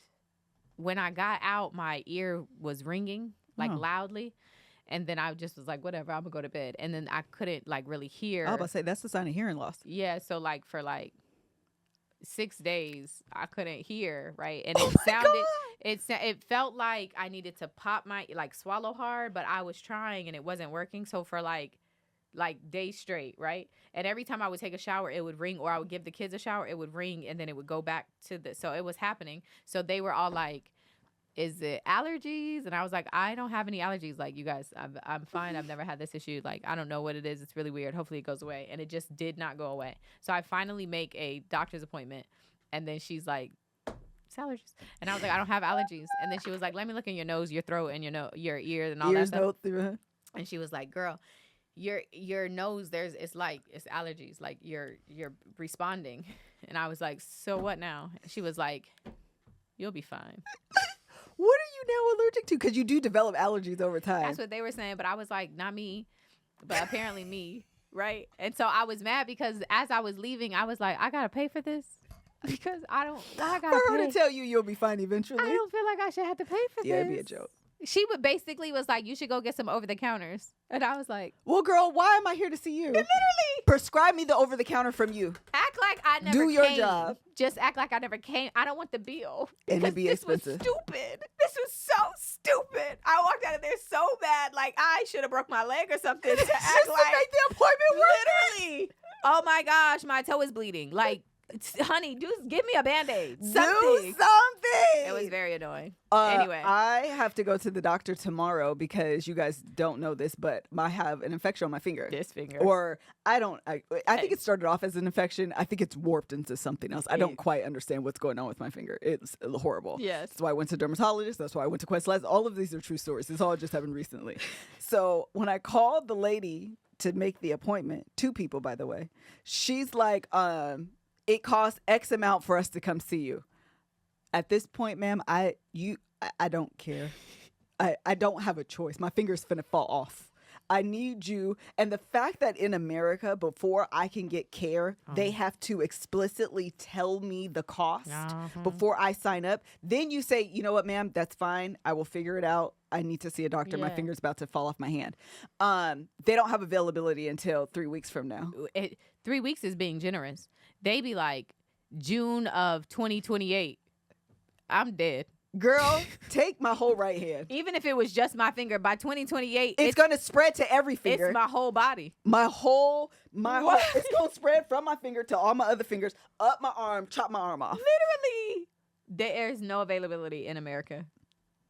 when I got out, my ear was ringing like loudly, and then I just was like, whatever, I'm gonna go to bed. And then I couldn't like really hear. I was about to say that's the sign of hearing loss. Yeah, so like for like 6 days, I couldn't hear, right? And it felt like I needed to swallow hard, but I was trying and it wasn't working. So for like days straight, right? And every time I would take a shower, it would ring, or I would give the kids a shower, it would ring, and then it would go back to so it was happening. So they were all like, is it allergies? And I was like, I don't have any allergies. Like, you guys, I'm fine. I've never had this issue. Like, I don't know what it is. It's really weird. Hopefully it goes away. And it just did not go away. So I finally make a doctor's appointment, and then she's like, it's allergies. And I was like, I don't have allergies. And then she was like, let me look in your nose, your throat, and your ear and all that stuff. And she was like, girl, your nose, it's allergies, like you're responding. And I was like, so what now? She was like, you'll be fine. What are you now allergic to? Because you do develop allergies over time. That's what they were saying, but I was like, not me, but apparently me, right? And so I was mad because as I was leaving, I was like, I gotta pay for this because I gotta for her pay. to tell you you'll be fine eventually. I don't feel like I should have to pay for this. Yeah, it'd be a joke. She would basically was like, you should go get some over the counters. And I was like, Well, girl, why am I here to see you? literally. Prescribe me the over-the-counter from you. Act like I never Do your came. job. Just act like I never came. I don't want the bill. And Because it'd be this expensive. was stupid. This was so stupid. I walked out of there so bad. Like I should have broke my leg or something to act Just to like make the appointment work. literally. Oh my gosh, my toe is bleeding. Like, honey, just give me a Band-Aid. Do Something. something. It was very annoying. Uh, Anyway. I have to go to the doctor tomorrow because you guys don't know this, but I have an infection on my finger. This finger. Or I think it started off as an infection. I think it's warped into something else. I don't quite understand what's going on with my finger. It's horrible. Yes. That's why I went to dermatologist. That's why I went to Quest Labs. All of these are true stories. This all just happened recently. So when I called the lady to make the appointment, 2 people, by the way, she's like, it costs X amount for us to come see you. At this point, ma'am, I don't care. I don't have a choice. My finger's finna fall off. I need you. And the fact that in America, before I can get care, they have to explicitly tell me the cost before I sign up. Then you say, you know what, ma'am, that's fine. I will figure it out. I need to see a doctor. My Yeah. finger's about to fall off my hand. They don't have availability until 3 weeks from now. 3 weeks is being generous. They be like, June of 2028. I'm dead. Girl, take my whole right hand. Even if it was just my finger, by 2028, It's going to spread to every finger. it's my whole body. My whole, What? it's going to spread from my finger to all my other fingers, up my arm, chop my arm off. Literally. There's no availability in America.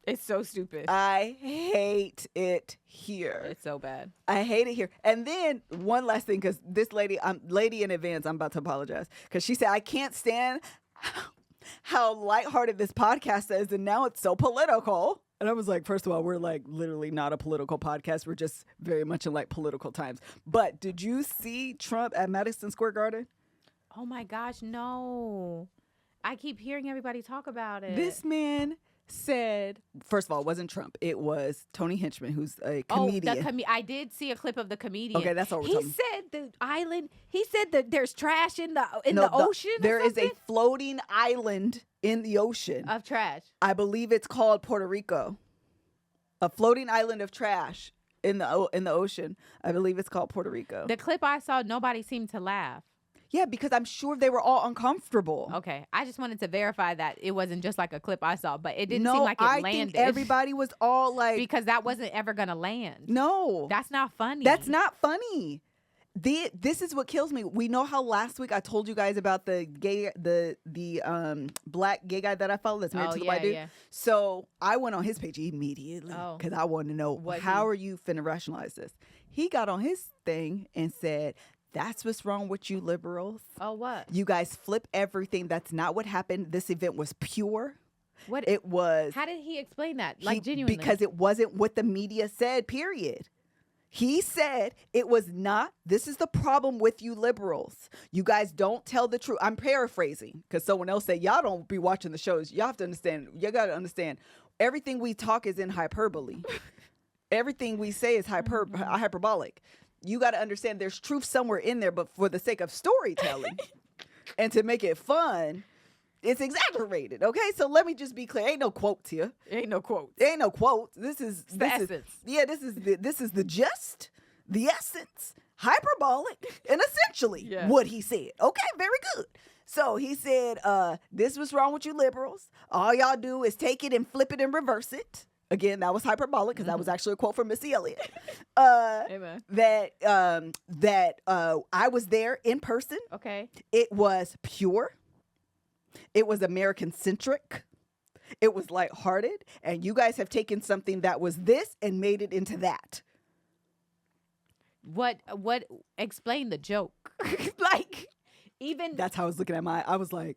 It's so stupid. I hate it here. It's so bad. I hate it here. And then one last thing, because this lady, lady in advance, I'm about to apologize. Because she said, I can't stand how lighthearted this podcast is, and now it's so political. And I was like, first of all, we're like literally not a political podcast. We're just very much in like political times. But did you see Trump at Madison Square Garden? Oh my gosh, no. I keep hearing everybody talk about it. This man said, first of all, it wasn't Trump. It was Tony Hinchman, who's a comedian. I did see a clip of the comedian. Okay, that's all we're He talking. said the island. He said that there's trash in the No, ocean. There is a floating island in the ocean. of trash. I believe it's called Puerto Rico. A floating island of trash in the ocean. I believe it's called Puerto Rico. The clip I saw, nobody seemed to laugh. Yeah, because I'm sure they were all uncomfortable. Okay, I just wanted to verify that it wasn't just like a clip I saw, but it didn't No, seem like it I landed. think everybody was all like, because that wasn't ever gonna land. no, That's not funny. that's not funny. This is what kills me. We know how last week I told you guys about the gay, the black gay guy that I follow that's married to the white dude. Yeah. So I went on his page immediately Oh. because I wanted to know What how he- are you finna rationalize this. He got on his thing and said, "That's what's wrong with you liberals. Oh, what? You guys flip everything. That's not what happened. This event was pure. What? It was How did he explain that? Like genuinely? because it wasn't what the media said. Period." He said it was not. This is the problem with you liberals. You guys don't tell the truth. I'm paraphrasing because someone else said, y'all don't be watching the shows. Y'all have to understand. You got to understand. Everything we talk is in hyperbole. Everything we say is hyperbolic. You got to understand there's truth somewhere in there, but for the sake of storytelling and to make it fun, it's exaggerated. Okay, so let me just be clear. Ain't no quotes here. Ain't no quote. Ain't no quotes. This is the essence. This is the gist, the essence, hyperbolic, and essentially Yeah. what he said. Okay, very good. So he said, this was wrong with you liberals. All y'all do is take it and flip it and reverse it. Again, that was hyperbolic because that was actually a quote from Missy Elliott. Amen. That I was there in person. Okay. It was pure. It was American-centric. It was lighthearted. And you guys have taken something that was this and made it into that. What? Explain the joke. Like, even That's how I was looking at I was like,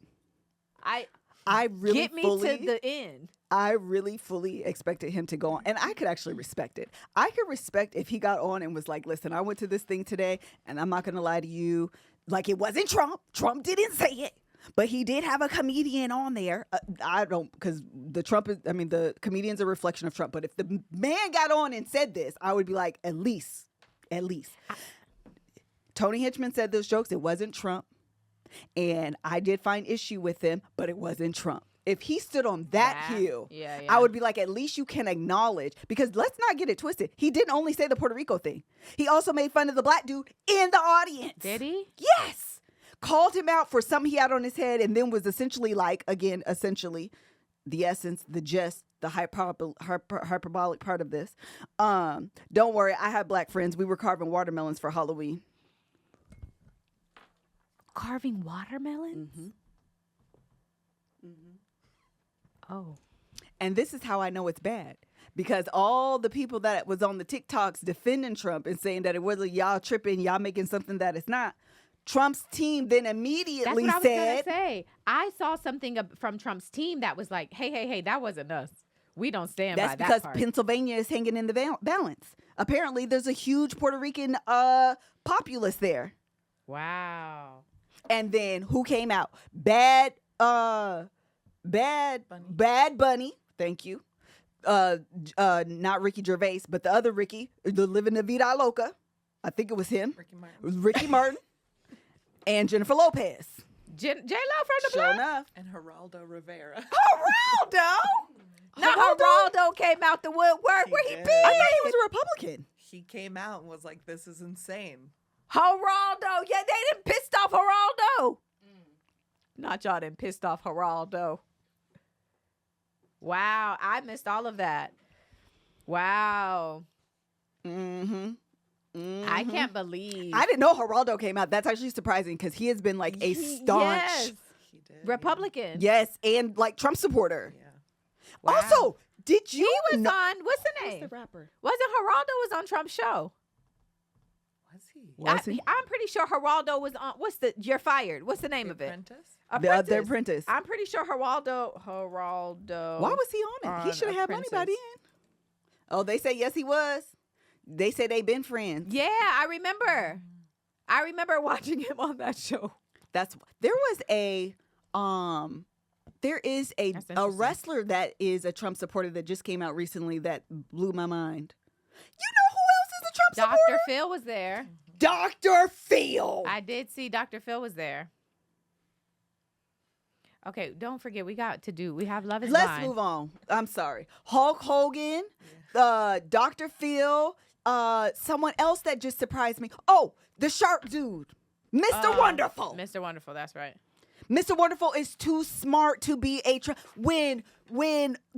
I I really get me fully, to the end. I really fully expected him to go on. And I could actually respect it. I could respect if he got on and was like, listen, I went to this thing today and I'm not going to lie to you. Like, it wasn't Trump. Trump didn't say it. But he did have a comedian on there. I don't, because the comedian's a reflection of Trump. But if the man got on and said this, I would be like, at least. Tony Hinchman said those jokes. It wasn't Trump. And I did find issue with him, but it wasn't Trump. If he stood on that hill, I would be like, at least you can acknowledge. Because let's not get it twisted. He didn't only say the Puerto Rico thing. He also made fun of the black dude in the audience. Did he? Yes. Called him out for something he had on his head and then was essentially like, again, essentially the essence, the gist, the hyperbolic part of this. Don't worry. I have black friends. We were carving watermelons for Halloween. Carving watermelons? Mm-hmm. Mm-hmm. Oh. And this is how I know it's bad. Because all the people that was on the TikToks defending Trump and saying that it wasn't y'all tripping, y'all making something that it's not. Trump's team then immediately That's what said. I was gonna say. I saw something from Trump's team that was like, hey, that wasn't us. We don't stand by that That's because part. Pennsylvania is hanging in the balance. Apparently, there's a huge Puerto Rican populace there. Wow. And then who came out? Bad Bunny. Thank you. Not Ricky Gervais, but the other Ricky, the living La Vida Loca. I think it was him. Ricky Martin. And Jennifer Lopez. J-Lo from the Sure block? enough. And Geraldo Rivera. Geraldo? No, Geraldo came out the woodwork. Where he did. been? I thought he was a Republican. He came out and was like, this is insane. Geraldo. Yeah, they didn't pissed off Geraldo. Not y'all didn't pissed off Geraldo. Wow, I missed all of that. Wow. Mm-hmm. I can't believe. I didn't know Geraldo came out. That's actually surprising because he has been like a staunch Yes. He did. Republican. yes, and like Trump supporter. Yeah. Wow. Also, did you He was know on, what's the who's name? the rapper? Wasn't Geraldo was on Trump's show? Was he? Was he? I'm pretty sure Geraldo was on, You're Fired. What's the name The of it? Apprentice? The Apprentice. I'm pretty sure Geraldo. Why was he on it? He on should have had Apprentice. anybody in. Oh, they say yes, he was. They say they been friends. Yeah, I remember. I remember watching him on that show. There is a That's interesting. wrestler that is a Trump supporter that just came out recently that blew my mind. You know who else is a Trump Dr. supporter? Phil was there. Dr. Phil. I did see Dr. Phil was there. Okay, don't forget, we have Love is Let's Blind. move on. I'm sorry. Hulk Hogan, Dr. Phil, someone else that just surprised me. Oh, the shark dude, Mr. Wonderful. Mr. Wonderful, that's right. Mr. Wonderful is too smart to be a when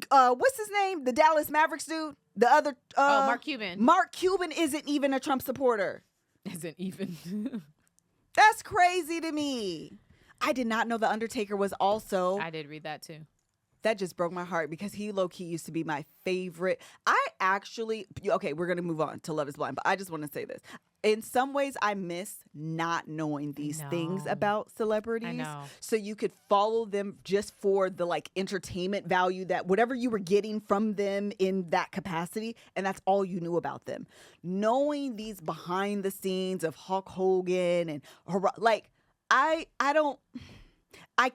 what's his name? The Dallas Mavericks dude, the other Mark Cuban. Mark Cuban isn't even a Trump supporter. Isn't even. That's crazy to me. I did not know The Undertaker was also. I did read that too. That just broke my heart because he low-key used to be my favorite. Okay, we're going to move on to Love is Blind, but I just want to say this. In some ways, I miss not knowing these things about celebrities. I know. So you could follow them just for the like entertainment value that whatever you were getting from them in that capacity, and that's all you knew about them. Knowing these behind the scenes of Hulk Hogan and like, I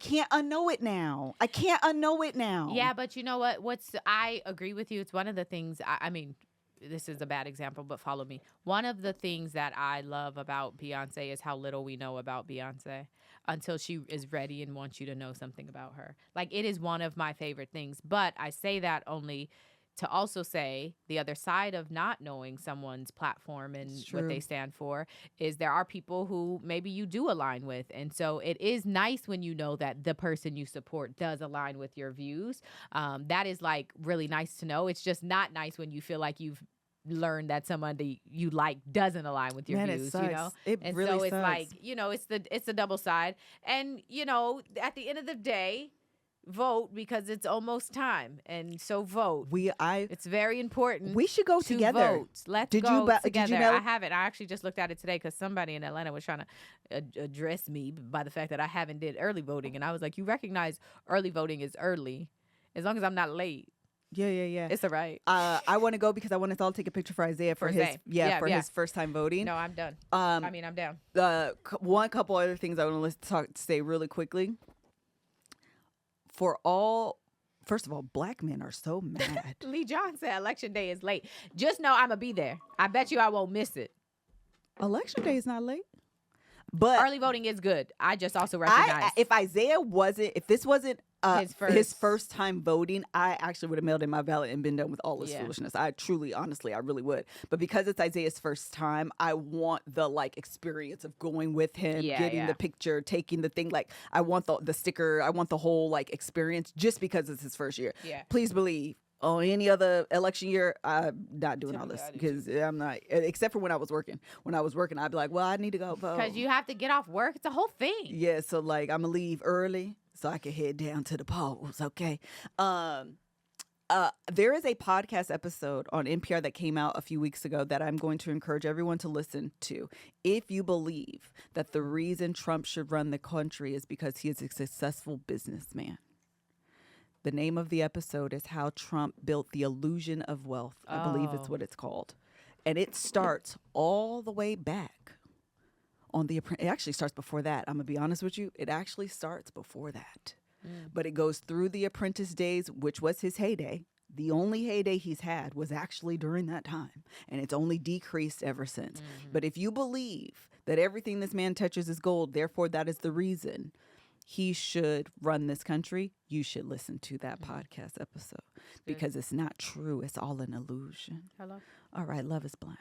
can't unknow it now. I can't unknow it now. Yeah, but you know what? I agree with you. It's one of the things, I mean, this is a bad example, but follow me. One of the things that I love about Beyonce is how little we know about Beyonce until she is ready and wants you to know something about her. Like, it is one of my favorite things. But I say that only to also say the other side of not knowing someone's platform and what they stand for is there are people who maybe you do align with. And so it is nice when you know that the person you support does align with your views. That is like really nice to know. It's just not nice when you feel like you've learned that somebody you like doesn't align with your views, you know? It really so it's sucks. like, you know, it's the double side. And, you know, at the end of the day, vote because it's almost time, and so vote. It's very important. We should go to together. Vote. Let's Did go you together. Did you know? I haven't. I actually just looked at it today because somebody in Atlanta was trying to address me by the fact that I haven't did early voting, and I was like, "You recognize early voting is early, as long as I'm not late. Yeah. It's all right." I want to go because I want us all to take a picture for Isaiah for his his first time voting. No, I'm done. I mean, I'm down. One couple other things I want to say really quickly. First of all, black men are so mad. Lee John said election day is late. Just know I'm gonna be there. I bet you I won't miss it. Election day is not late. But Early voting is good. I just also recognize if this wasn't his first time voting, I actually would have mailed in my ballot and been done with all this Yeah. foolishness. I truly, honestly, I really would. But because it's Isaiah's first time, I want the experience of going with him, getting the picture, taking the thing. Like I want the sticker. I want the whole experience just because it's his first year. Yeah. Please believe. Oh, any other election year, I'm not doing all this because I'm not. Except for when I was working. When I was working, I'd be like, well, I need to go vote. Because you have to get off work. It's a whole thing. Yeah, so I'm gonna leave early so I can head down to the polls. Okay. There is a podcast episode on NPR that came out a few weeks ago that I'm going to encourage everyone to listen to. If you believe that the reason Trump should run the country is because he is a successful businessman. The name of the episode is How Trump Built the Illusion of Wealth. I believe it's what it's called. And it starts all the way back on it actually starts before that. I'm going to be honest with you. It actually starts before that. But it goes through the Apprentice days, which was his heyday. The only heyday he's had was actually during that time. And it's only decreased ever since. But if you believe that everything this man touches is gold, therefore that is the reason he should run this country, you should listen to that podcast episode because it's not true. It's all an illusion. Hello. All right. Love is blind.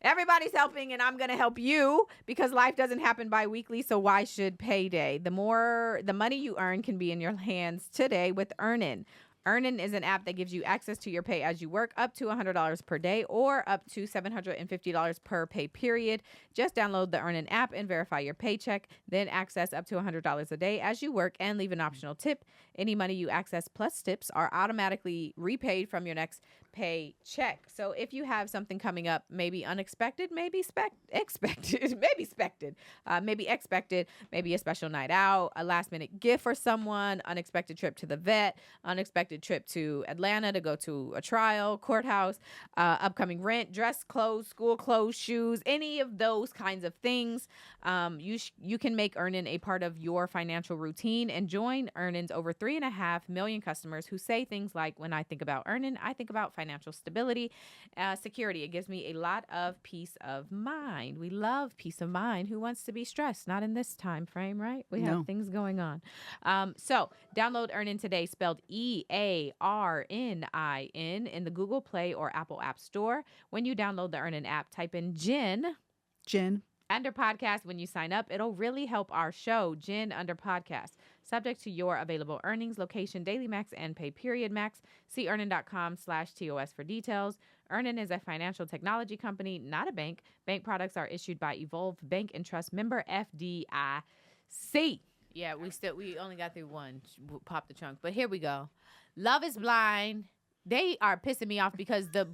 Everybody's helping, and I'm going to help you because life doesn't happen bi-weekly, so why should payday? The money you earn can be in your hands today with Earnin. Earnin is an app that gives you access to your pay as you work up to $100 per day or up to $750 per pay period. Just download the Earnin app and verify your paycheck. Then access up to $100 a day as you work and leave an optional tip. Any money you access plus tips are automatically repaid from your next paycheck. So if you have something coming up, maybe unexpected, maybe expected, maybe a special night out, a last minute gift for someone, unexpected trip to the vet, unexpected trip to Atlanta to go to a trial, courthouse, upcoming rent, dress clothes, school clothes, shoes, any of those kinds of things. You can make Earnin a part of your financial routine and join Earnin's over 3.5 million customers who say things like, when I think about Earnin, I think about financial stability, security. It gives me a lot of peace of mind. We love peace of mind. Who wants to be stressed? Not in this time frame, right? We have things going on. So download Earnin today, spelled EARNIN in the Google Play or Apple App Store. When you download the Earnin app, type in Jen under podcast. When you sign up, it'll really help our show. Jen under podcast. Subject to your available earnings, location, daily max, and pay period max. See earnin.com/TOS for details. Earnin is a financial technology company, not a bank. Bank products are issued by Evolve Bank and Trust, member FDIC. Yeah, we only got through one. Pop the trunk. But here we go. Love is Blind. They are pissing me off because the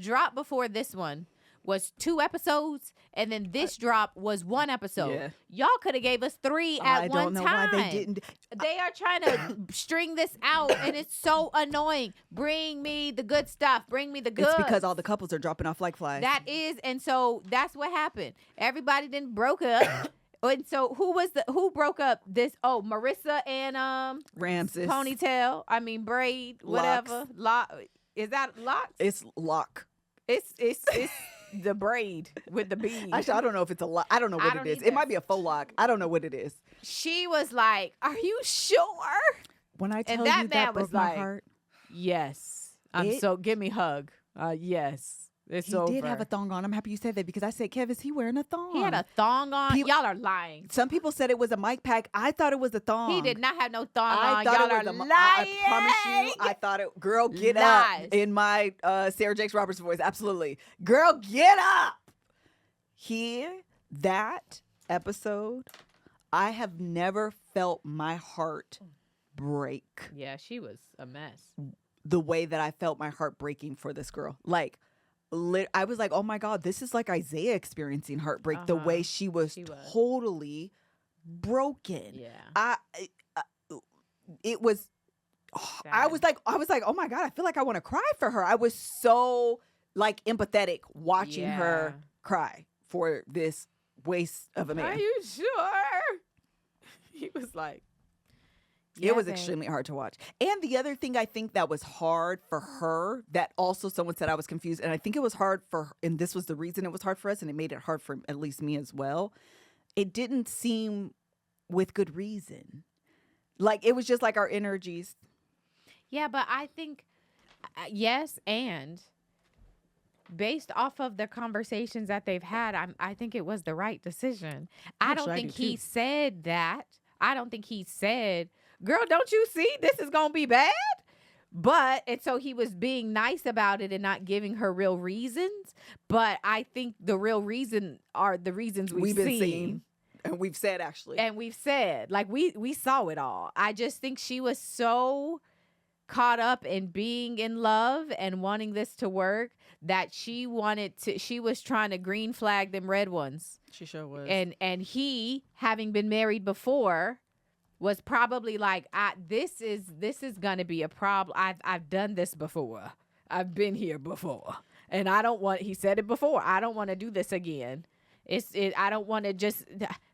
drop before this one was 2 episodes, and then this drop was 1 episode. Yeah. Y'all could have gave us 3 at one time. I don't know why they didn't. They are trying to string this out, and it's so annoying. Bring me the good stuff. Bring me the good. It's because all the couples are dropping off like flies. That is, and so that's what happened. Everybody then broke up. And so who broke up this? Oh, Marissa and Ramses. Ponytail. I mean braid, whatever. Is that locks? It's lock. It's the braid with the bead. Actually, I don't know if it's a lock. I don't know what it is. It might be a faux lock. I don't know what it is. She was like, "Are you sure?" When I tell and that you man that was broke my like, heart. "Yes, give me a hug." Yes. It's he did have a thong on. I'm happy you said that because I said, Kev, is he wearing a thong? He had a thong on. Y'all are lying. Some people said it was a mic pack. I thought it was a thong. He did not have no thong on. Y'all Y'all are lying. I promise you, I thought it. Girl, get up. In my Sarah Jakes Roberts voice. Absolutely. Girl, get up. That episode, I have never felt my heart break. Yeah, she was a mess. The way that I felt my heart breaking for this girl. Like, I was like, oh my God, this is like Isaiah experiencing heartbreak. The way she was totally broken. Yeah. It was. I was like, oh my God, I feel like I want to cry for her. I was so like empathetic watching her cry for this waste of a man. Are you sure? He was like, It was babe. extremely hard to watch. And the other thing I think that was hard for her, that also someone said I was confused, and I think it was hard for her, and this was the reason it was hard for us, and it made it hard for at least me as well. It didn't seem with good reason. Like, it was just like our energies. Yeah, but I think, yes, and based off of the conversations that they've had, I think it was the right decision. I don't think he said that. I don't think he said, girl, don't you see this is going to be bad? And so he was being nice about it and not giving her real reasons. But I think the real reason are the reasons we've been seen. seeing. And we've said, actually. And we've said, like, we saw it all. I just think she was so caught up in being in love and wanting this to work that she was trying to green flag them red ones. She sure was. And he, having been married before, was probably like, this is gonna be a problem. I've done this before. I've been here before. And I don't want, he said it before, I don't want to do this again. I don't want to just,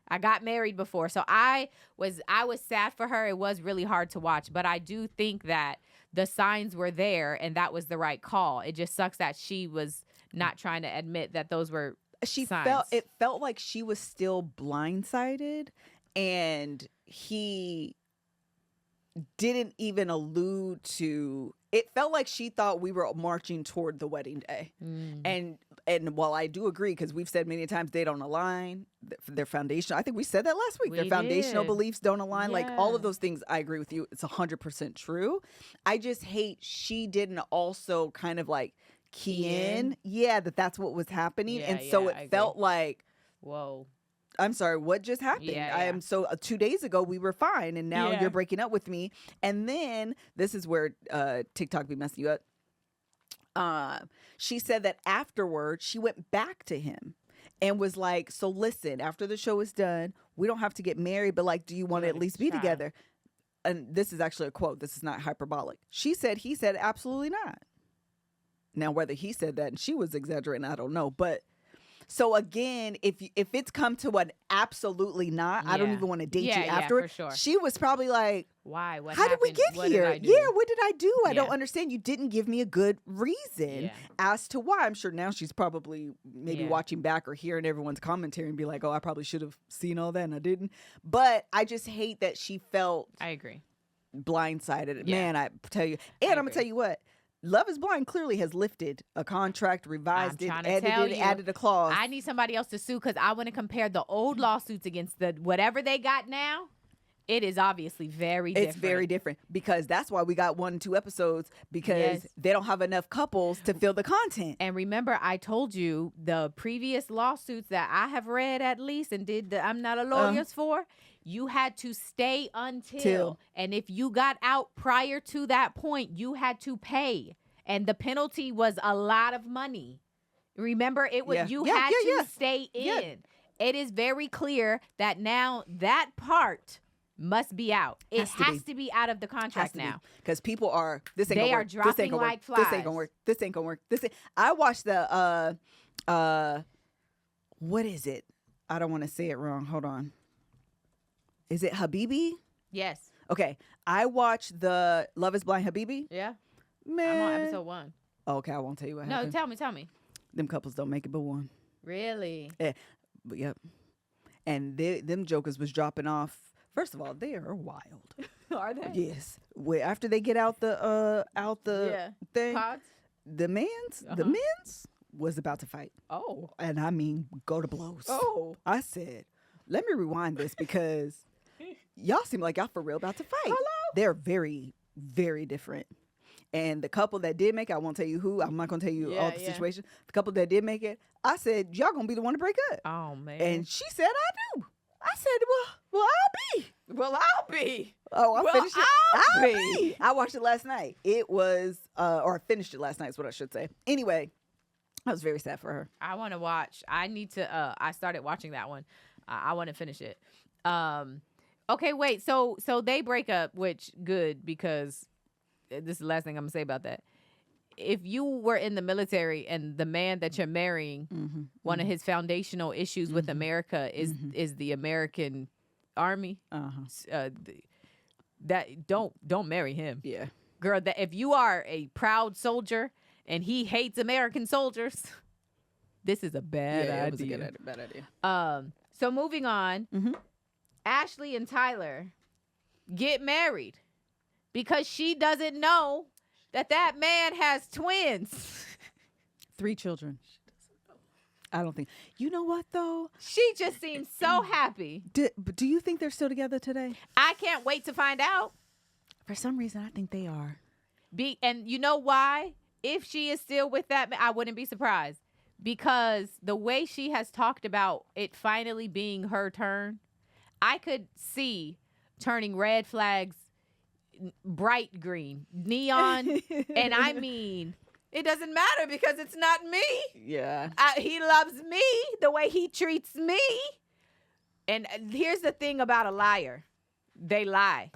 I got married before. So I was sad for her. It was really hard to watch, but I do think that the signs were there and that was the right call. It just sucks that she was not trying to admit that those were signs. It felt like she was still blindsided, and he didn't even allude to, it felt like she thought we were marching toward the wedding day. And while I do agree, because we've said many times they don't align, their foundation, I think we said that last week, their foundational beliefs don't align. Like, all of those things, I agree with you. It's 100% true. I just hate she didn't also kind of like key in. Yeah, that's what was happening. Yeah, and so it felt like, whoa. I'm sorry, what just happened? I am so 2 days ago we were fine, and now you're breaking up with me. And then this is where TikTok be messing you up. She said that afterwards she went back to him and was like, so listen, after the show is done, we don't have to get married, but like, do you want to at least be together? And this is actually a quote. This is not hyperbolic. He said, absolutely not. Now, whether he said that and she was exaggerating, I don't know. But so again, if it's come to an absolutely not, I don't even want to date you afterward. For sure. She was probably like, why? What How happened? did we get What here? did I do? Yeah, what did I do? I don't Yeah. understand. You didn't give me a good reason as to why. I'm sure now she's probably maybe watching back or hearing everyone's commentary and be like, oh, I probably should have seen all that and I didn't. But I just hate that she felt I agree. blindsided. Yeah. Man, I tell you. And I'm going to tell you what. Love is Blind clearly has lifted a contract, revised it, edited it, added a clause. I need somebody else to sue because I want to compare the old lawsuits against the whatever they got now. It is obviously very different. It's very different because that's why we got 1 and 2 episodes because they don't have enough couples to fill the content. And remember, I told you the previous lawsuits that I have read at least and did the I'm Not a Lawyer's for, you had to stay until. And if you got out prior to that point, you had to pay. And the penalty was a lot of money. Remember, it was you had to stay in. It is very clear that now that part must be out. It has to be out of the contract now. Because people are, this ain't gonna work. They are dropping like flies. This ain't gonna work. This ain't gonna work. I watched the, what is it? I don't want to say it wrong. Hold on. Is it Habibi? Yes. Okay. I watched the Love is Blind Habibi. Yeah. Man. I'm on episode 1. Okay, I won't tell you what happened. No, tell me. Them couples don't make it but one. Really? Yeah. But yep. And them jokers was dropping off. First of all, they are wild. Are they? Yes. After they get out the thing, Pods? the men's was about to fight. Oh. And I mean, go to blows. Oh. I said, let me rewind this because y'all seem like y'all for real about to fight. Hello? They're very, very different. And the couple that did make it, I won't tell you who. I'm not going to tell you all the situation. The couple that did make it, I said, y'all going to be the one to break up. Oh, man. And she said, I do. I said, well, I'll be. Well, I'll be. Oh, I finished it. I'll be. I watched it last night. It was, or I finished it last night is what I should say. Anyway, I was very sad for her. I want to watch. I need to, I started watching that one. I want to finish it. Okay, wait. So they break up, which good because this is the last thing I'm going to say about that. If you were in the military and the man that you're marrying, one of his foundational issues with America is the American Army, that don't marry him. Yeah. Girl, that if you are a proud soldier and he hates American soldiers, this is a bad idea. It was a bad idea. So moving on, Ashley and Tyler get married because she doesn't know that man has twins. 3 children. I don't think. You know what though? She just seems so happy. But do you think they're still together today? I can't wait to find out. For some reason, I think they are. And you know why? If she is still with that man, I wouldn't be surprised. Because the way she has talked about it finally being her turn, I could see turning red flags bright green, neon. And I mean, it doesn't matter because it's not me. Yeah. He loves me the way he treats me. And here's the thing about a liar. They lie.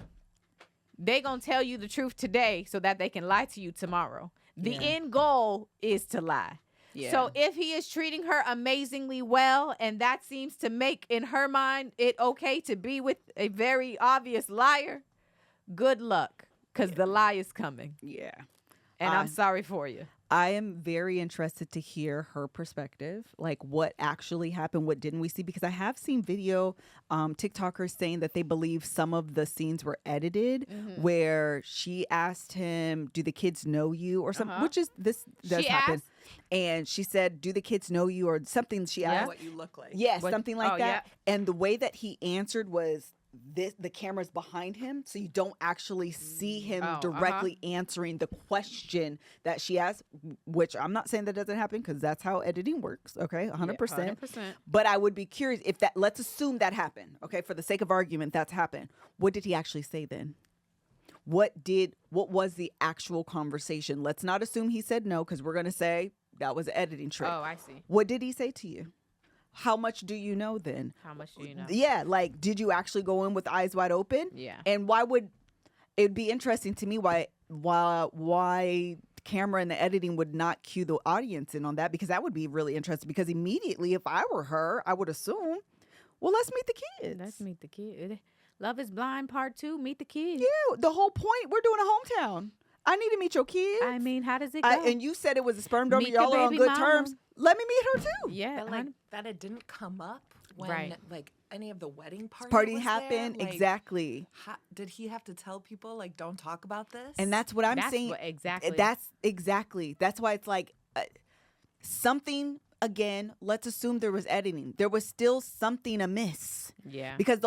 They gonna tell you the truth today so that they can lie to you tomorrow. The end goal is to lie. Yeah. So if he is treating her amazingly well, and that seems to make in her mind it okay to be with a very obvious liar, good luck, because the lie is coming. Yeah. And I'm sorry for you. I am very interested to hear her perspective, like what actually happened, what didn't we see? Because I have seen video TikTokers saying that they believe some of the scenes were edited, where she asked him, "Do the kids know you?" or something, which is this does happen. And she said, "Do the kids know you?" or something. She asked, "What you look like?" Yes, something like that. Yeah. And the way that he answered was, the camera's behind him, so you don't actually see him directly answering the question that she asked, which I'm not saying that doesn't happen because that's how editing works, okay? 100%. Yeah, 100%. But I would be curious if that, let's assume that happened, okay? For the sake of argument, that's happened. What did he actually say then? What was the actual conversation? Let's not assume he said no, because we're going to say that was an editing trick. Oh, I see. What did he say to you? How much do you know then? How much do you know? Yeah, like, did you actually go in with eyes wide open? Yeah. And why would it'd be interesting to me why camera and the editing would not cue the audience in on that, because that would be really interesting. Because immediately, if I were her, I would assume, well, let's meet the kids. Let's meet the kid. Love is Blind Part 2. Meet the kids. Yeah, the whole point. We're doing a hometown. I need to meet your kids. I mean, how does it go? And you said it was a sperm donor. Meet Y'all the are on baby good mama. terms. Let me meet her too. Yeah, But that it didn't come up when like any of the wedding party happened. There? Like, exactly. Did he have to tell people, like, don't talk about this? And that's what I'm saying. Exactly. That's exactly. That's why it's like something. Again, let's assume there was editing. There was still something amiss. Yeah. Because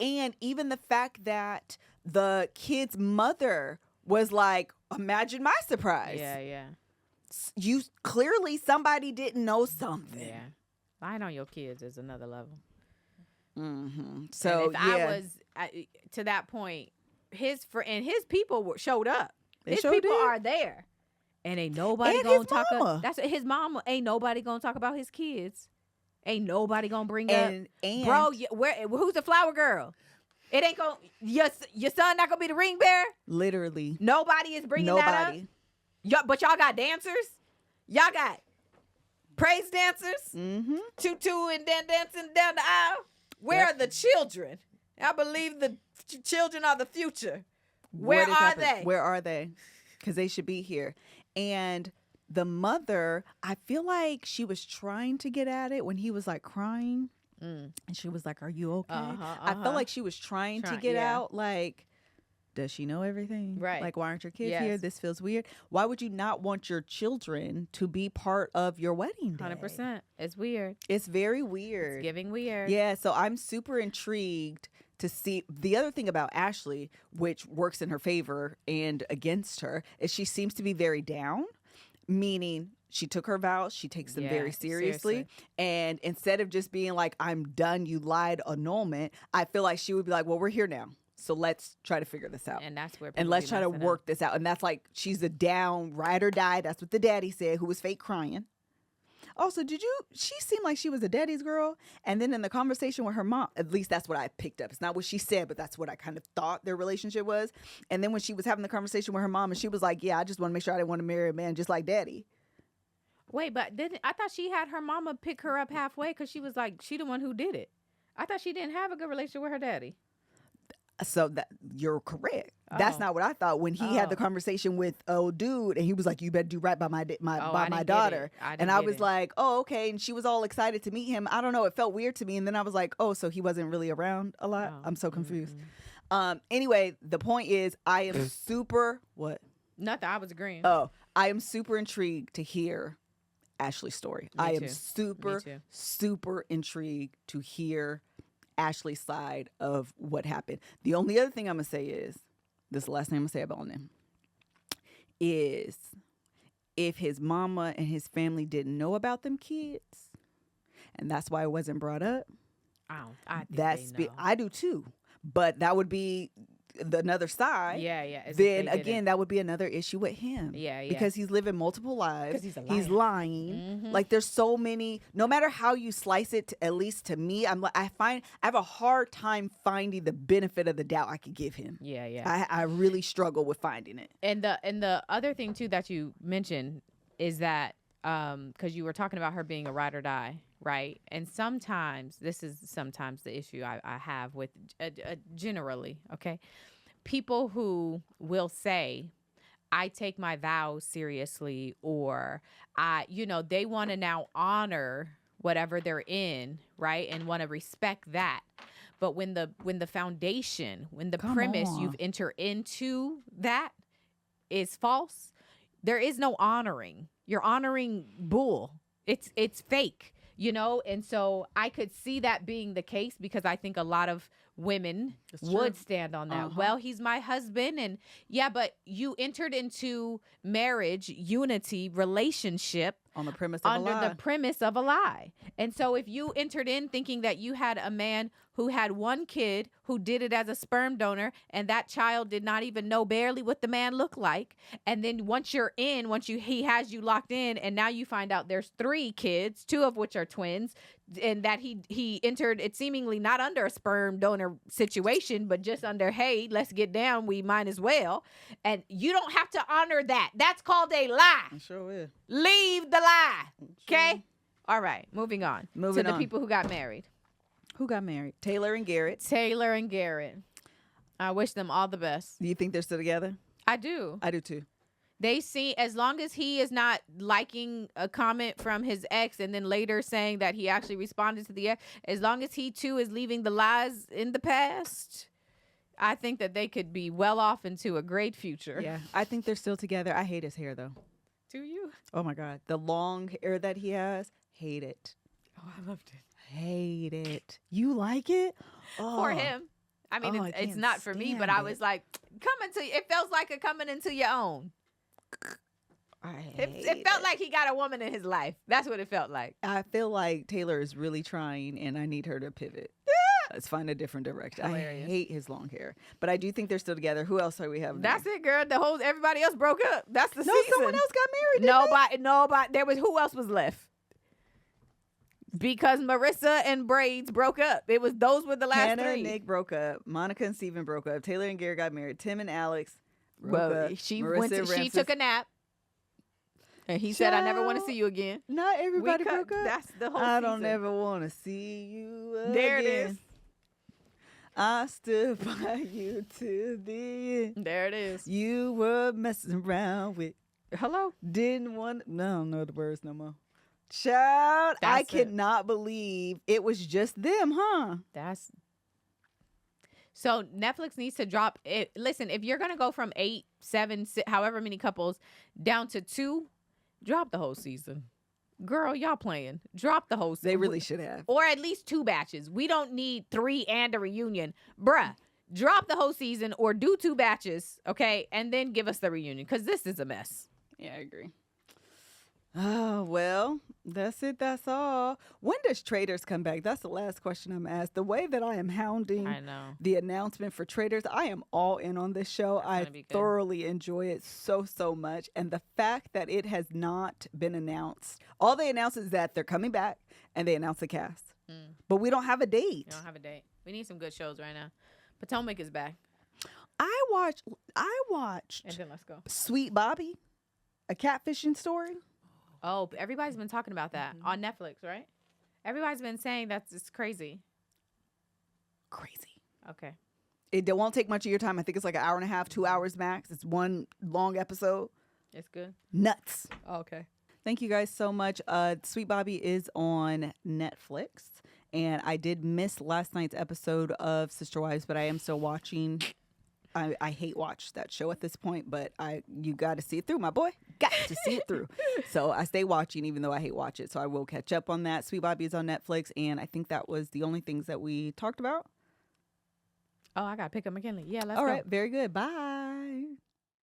and even the fact that the kid's mother was like, imagine my surprise. Yeah. You clearly somebody didn't know something. Yeah. Lying on your kids is another level. Mm-hmm. So and if I was to that point, his people showed up. His people are there. And ain't nobody gonna talk about that's his mama. Ain't nobody gonna talk about his kids. Ain't nobody gonna bring up bro. Who's the flower girl? It ain't gonna your son not gonna be the ring bearer. Literally, nobody is bringing that up. But y'all got dancers. Y'all got praise dancers. Tutu and then dancing down the aisle. Where are the children? I believe the children are the future. Where are they? Where are they? Because they should be here. And the mother, I feel like she was trying to get at it when he was like crying. And she was like, "Are you okay?" I felt like she was trying to get out, like, does she know everything? Right. Like, why aren't your kids here? This feels weird. Why would you not want your children to be part of your wedding day? 100%. It's weird. It's very weird. It's giving weird. Yeah, so I'm super intrigued to see. The other thing about Ashley, which works in her favor and against her, is she seems to be very down, meaning she took her vows. She takes them very seriously. And instead of just being like, I'm done, you lied, annulment, I feel like she would be like, well, we're here now. So let's try to figure this out. And that's where and let's try to work this out. And that's like, she's a down, ride or die. That's what the daddy said, who was fake crying. Also, she seemed like she was a daddy's girl. And then in the conversation with her mom, at least that's what I picked up. It's not what she said, but that's what I kind of thought their relationship was. And then when she was having the conversation with her mom, and she was like, yeah, I just want to make sure I didn't want to marry a man just like daddy. Wait, but I thought she had her mama pick her up halfway because she was like, she the one who did it. I thought she didn't have a good relationship with her daddy. So that you're correct. That's not what I thought when he had the conversation with old dude, and he was like, "You better do right by my daughter." And I was like, "Oh, okay." And she was all excited to meet him. I don't know. It felt weird to me. And then I was like, "Oh, so he wasn't really around a lot." I'm so confused. Anyway, the point is, I am super what? Nothing. I was agreeing. Oh, I am super intrigued to hear Ashley's story. I am super intrigued to hear Ashley's side of what happened. The only other thing I'm gonna say is, this is the last thing I'm gonna say about him, is if his mama and his family didn't know about them kids, and that's why it wasn't brought up. I think they know. I do too, but that would be another side. Yeah. Then again, that would be another issue with him. Yeah. Because he's living multiple lives. He's a liar. He's lying. Mm-hmm. Like there's so many. No matter how you slice it, at least to me, I have a hard time finding the benefit of the doubt I could give him. Yeah. I really struggle with finding it. And the other thing too that you mentioned is that because you were talking about her being a ride or die, right? And sometimes the issue I have with generally, okay, people who will say, I take my vows seriously, or they want to now honor whatever they're in, right, and want to respect that. But when the foundation, when the premise you've entered into that is false, there is no honoring. You're honoring bull. It's fake, And so I could see that being the case because I think a lot of women would stand on that. Well, he's my husband, and but you entered into marriage, unity, relationship on the premise of under the premise of a lie. And so if you entered in thinking that you had a man who had one kid who did it as a sperm donor, and that child did not even know barely what the man looked like, and then once he has you locked in, and now you find out there's 3 kids, 2 of which are twins, and that he entered it seemingly not under a sperm donor situation, but just under, hey, let's get down, we might as well. And you don't have to honor that. That's called a lie. It sure is. Leave the lie. Okay? All right, moving on. To the people who got married. Who got married? Taylor and Garrett. I wish them all the best. Do you think they're still together? I do. I do too. They see, as long as he is not liking a comment from his ex and then later saying that he actually responded to the ex, as long as he too is leaving the lies in the past, I think that they could be well off into a great future. Yeah, I think they're still together. I hate his hair though. Do you? Oh my God. The long hair that he has, hate it. Oh, I loved it. Hate it. You like it? Oh. For him. I mean, it's not for me, but I was like, it feels like a coming into your own. It felt like he got a woman in his life. That's what it felt like. I feel like Taylor is really trying, and I need her to pivot. Let's find a different direction. Hilarious. I hate his long hair, but I do think they're still together. Who else are we having? That's it, girl. Everybody else broke up. That's the season. Someone else got married. Nobody. There was who else was left? Because Marissa and Braids broke up. Those were the last Hannah 3. and Nick broke up. Monica and Steven broke up. Taylor and Gary got married. Tim and Alex broke up. She took a nap. And he said, I never want to see you again. Not everybody broke up. That's the whole I season. don't ever want to see you again. There it is. I stood by you to the end. There it is. You were messing around with. Hello? Didn't want. No, I don't know the words no more. Child, I cannot believe it was just them, huh? So Netflix needs to drop it. Listen, if you're going to go from 8, 7, 6, however many couples down to 2, drop the whole season. Girl, y'all playing. Drop the whole season. They really should have. Or at least 2 batches. We don't need 3 and a reunion. Bruh, drop the whole season or do 2 batches, okay? And then give us the reunion because this is a mess. Yeah, I agree. Oh, well, that's it. That's all. When does Traders come back? That's the last question I'm asked. The way that I am hounding the announcement for Traders, I am all in on this show. I thoroughly enjoy it so much. And the fact that it has not been announced, all they announced is that they're coming back and they announced the cast. But we don't have a date. We don't have a date. We need some good shows right now. Potomac is back. I watched And then let's go. Sweet Bobby, a catfishing story. Oh, everybody's been talking about that on Netflix, right? Everybody's been saying that's just crazy. Crazy. Okay. It won't take much of your time. I think it's like an hour and a half, 2 hours max. It's one long episode. It's good. Nuts. Oh, okay. Thank you guys so much. Sweet Bobby is on Netflix. And I did miss last night's episode of Sister Wives, but I am still watching. I hate watch that show at this point, but you got to see it through, my boy. Got to see it through. So I stay watching even though I hate watch it. So I will catch up on that. Sweet Bobby is on Netflix. And I think that was the only things that we talked about. Oh, I got to pick up McKinley. Yeah, let's All go. right. Very good. Bye.